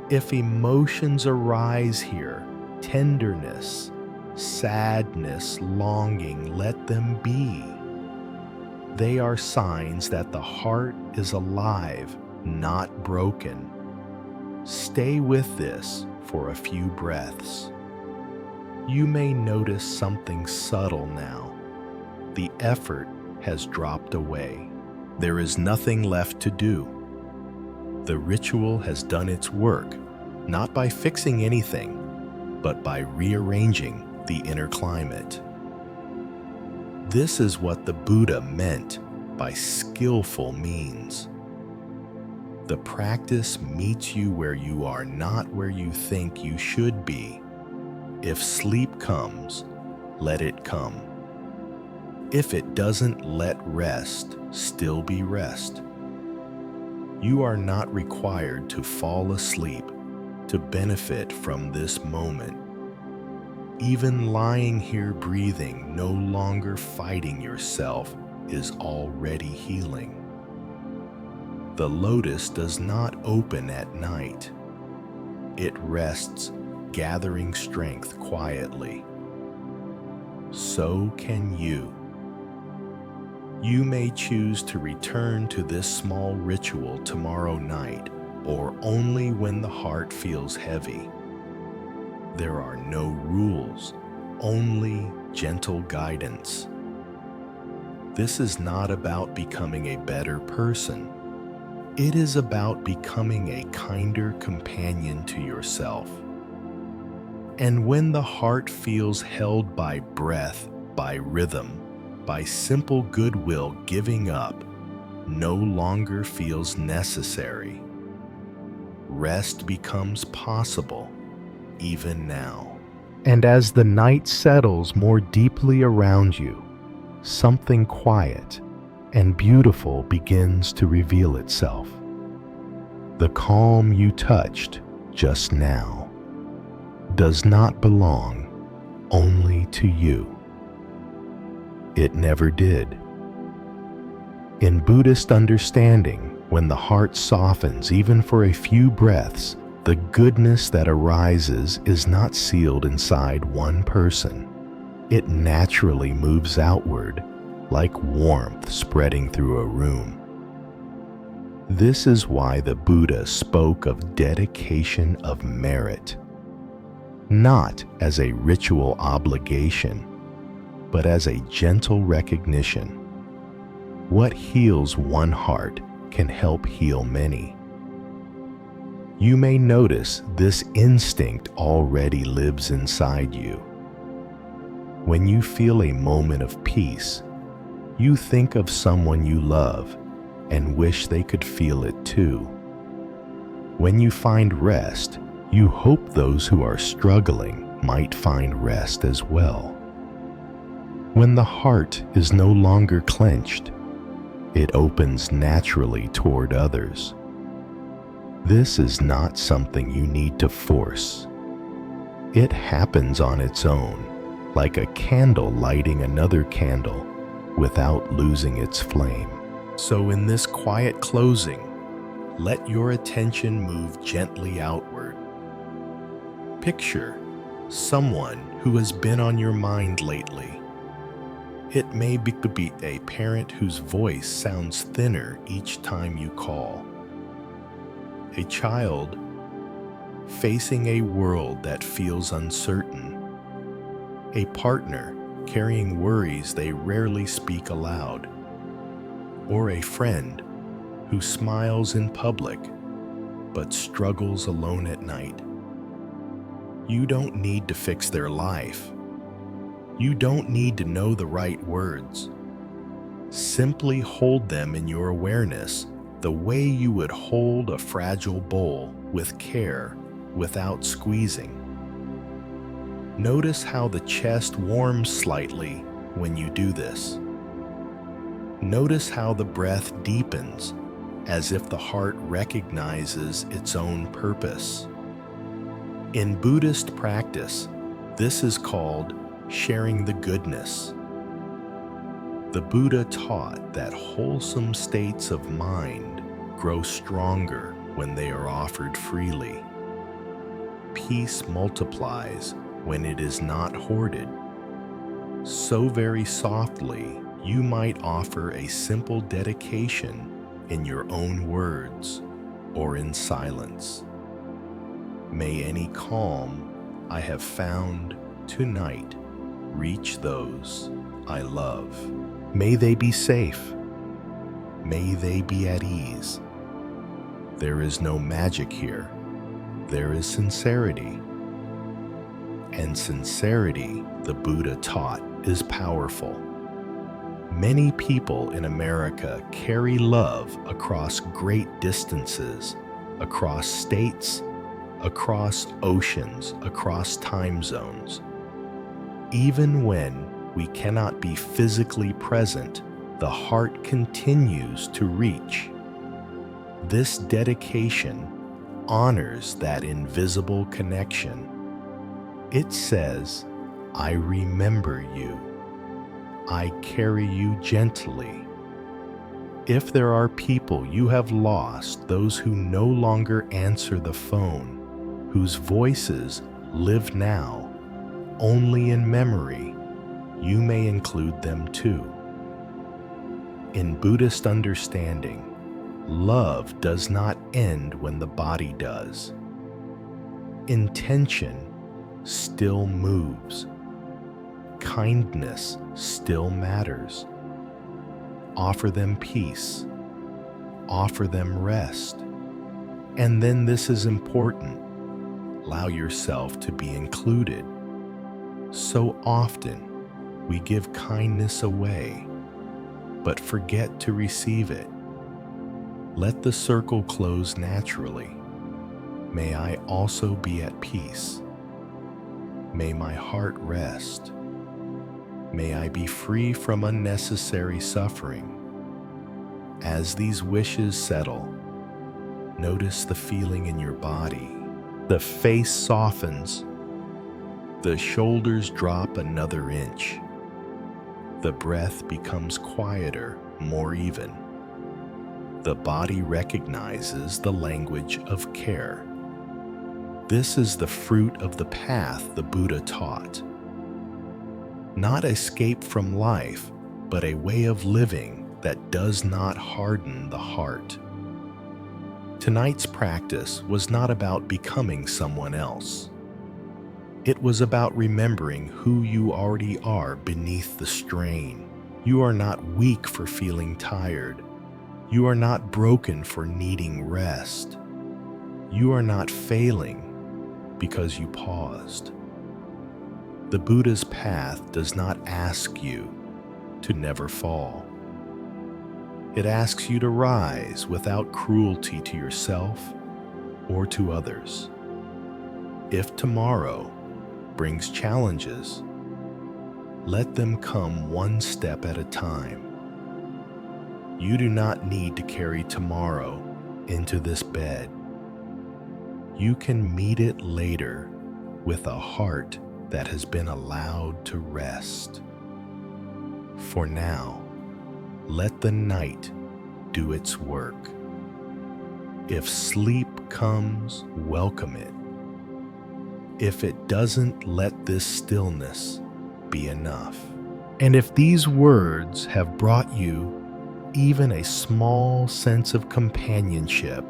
If emotions arise here, tenderness, sadness, longing, let them be. They are signs that the heart is alive, not broken. Stay with this for a few breaths. You may notice something subtle now. The effort has dropped away. There is nothing left to do. The ritual has done its work, not by fixing anything, but by rearranging the inner climate. This is what the Buddha meant by skillful means. The practice meets you where you are, not where you think you should be. If sleep comes, let it come. If it doesn't, let rest still be rest. You are not required to fall asleep to benefit from this moment. Even lying here breathing, no longer fighting yourself, is already healing. The lotus does not open at night. It rests, gathering strength quietly. So can you. You may choose to return to this small ritual tomorrow night, or only when the heart feels heavy. There are no rules, only gentle guidance. This is not about becoming a better person. It is about becoming a kinder companion to yourself. And when the heart feels held by breath, by rhythm, by simple goodwill, giving up no longer feels necessary. Rest becomes possible, even now. And as the night settles more deeply around you, something quiet and beautiful begins to reveal itself. The calm you touched just now does not belong only to you. It never did. In Buddhist understanding, when the heart softens even for a few breaths, the goodness that arises is not sealed inside one person. It naturally moves outward, like warmth spreading through a room. This is why the Buddha spoke of dedication of merit, not as a ritual obligation, but as a gentle recognition. What heals one heart can help heal many. You may notice this instinct already lives inside you. When you feel a moment of peace, you think of someone you love and wish they could feel it too. When you find rest, you hope those who are struggling might find rest as well. When the heart is no longer clenched, it opens naturally toward others. This is not something you need to force. It happens on its own, like a candle lighting another candle without losing its flame. So in this quiet closing, let your attention move gently outward. Picture someone who has been on your mind lately. It may be a parent whose voice sounds thinner each time you call. A child facing a world that feels uncertain. A partner carrying worries they rarely speak aloud. Or a friend who smiles in public but struggles alone at night. You don't need to fix their life. You don't need to know the right words. Simply hold them in your awareness the way you would hold a fragile bowl with care without squeezing. Notice how the chest warms slightly when you do this. Notice how the breath deepens, as if the heart recognizes its own purpose. In Buddhist practice, this is called sharing the goodness. The Buddha taught that wholesome states of mind grow stronger when they are offered freely. Peace multiplies when it is not hoarded. So very softly, you might offer a simple dedication in your own words or in silence. May any calm I have found tonight reach those I love. May they be safe. May they be at ease. There is no magic here. There is sincerity. And sincerity, the Buddha taught, is powerful. Many people in America carry love across great distances, across states, across oceans, across time zones. Even when we cannot be physically present, the heart continues to reach. This dedication honors that invisible connection. It says, I remember you. I carry you gently. If there are people you have lost, those who no longer answer the phone, whose voices live now only in memory, you may include them too. In Buddhist understanding, love does not end when the body does. Intention still moves. Kindness still matters. Offer them peace. Offer them rest. And then this is important. Allow yourself to be included. So often, we give kindness away, but forget to receive it. Let the circle close naturally. May I also be at peace. May my heart rest. May I be free from unnecessary suffering. As these wishes settle, Notice the feeling in your body. The face softens. The shoulders drop another inch. The breath becomes quieter, more even. The body recognizes the language of care. This is the fruit of the path the Buddha taught. Not escape from life, but a way of living that does not harden the heart. Tonight's practice was not about becoming someone else. It was about remembering who you already are beneath the strain. You are not weak for feeling tired. You are not broken for needing rest. You are not failing because you paused. The Buddha's path does not ask you to never fall. It asks you to rise without cruelty to yourself or to others. If tomorrow brings challenges, let them come one step at a time. You do not need to carry tomorrow into this bed. You can meet it later with a heart that has been allowed to rest. For now, let the night do its work. If sleep comes, welcome it. If it doesn't, let this stillness be enough. And if these words have brought you even a small sense of companionship,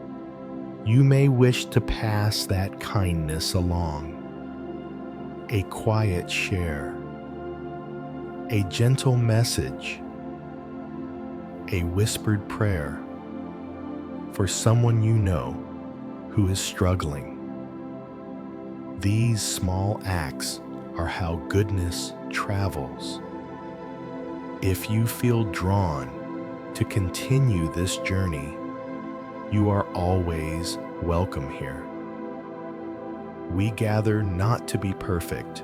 you may wish to pass that kindness along. A quiet share, a gentle message, a whispered prayer for someone you know who is struggling. These small acts are how goodness travels. If you feel drawn to continue this journey, you are always welcome here. We gather not to be perfect,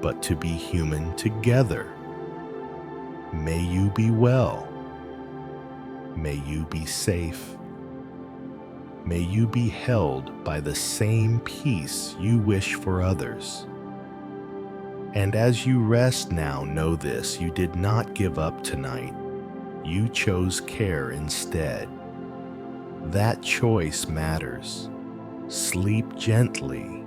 but to be human together. May you be well. May you be safe. May you be held by the same peace you wish for others. And as you rest now, know this: you did not give up tonight. You chose care instead. That choice matters. Sleep gently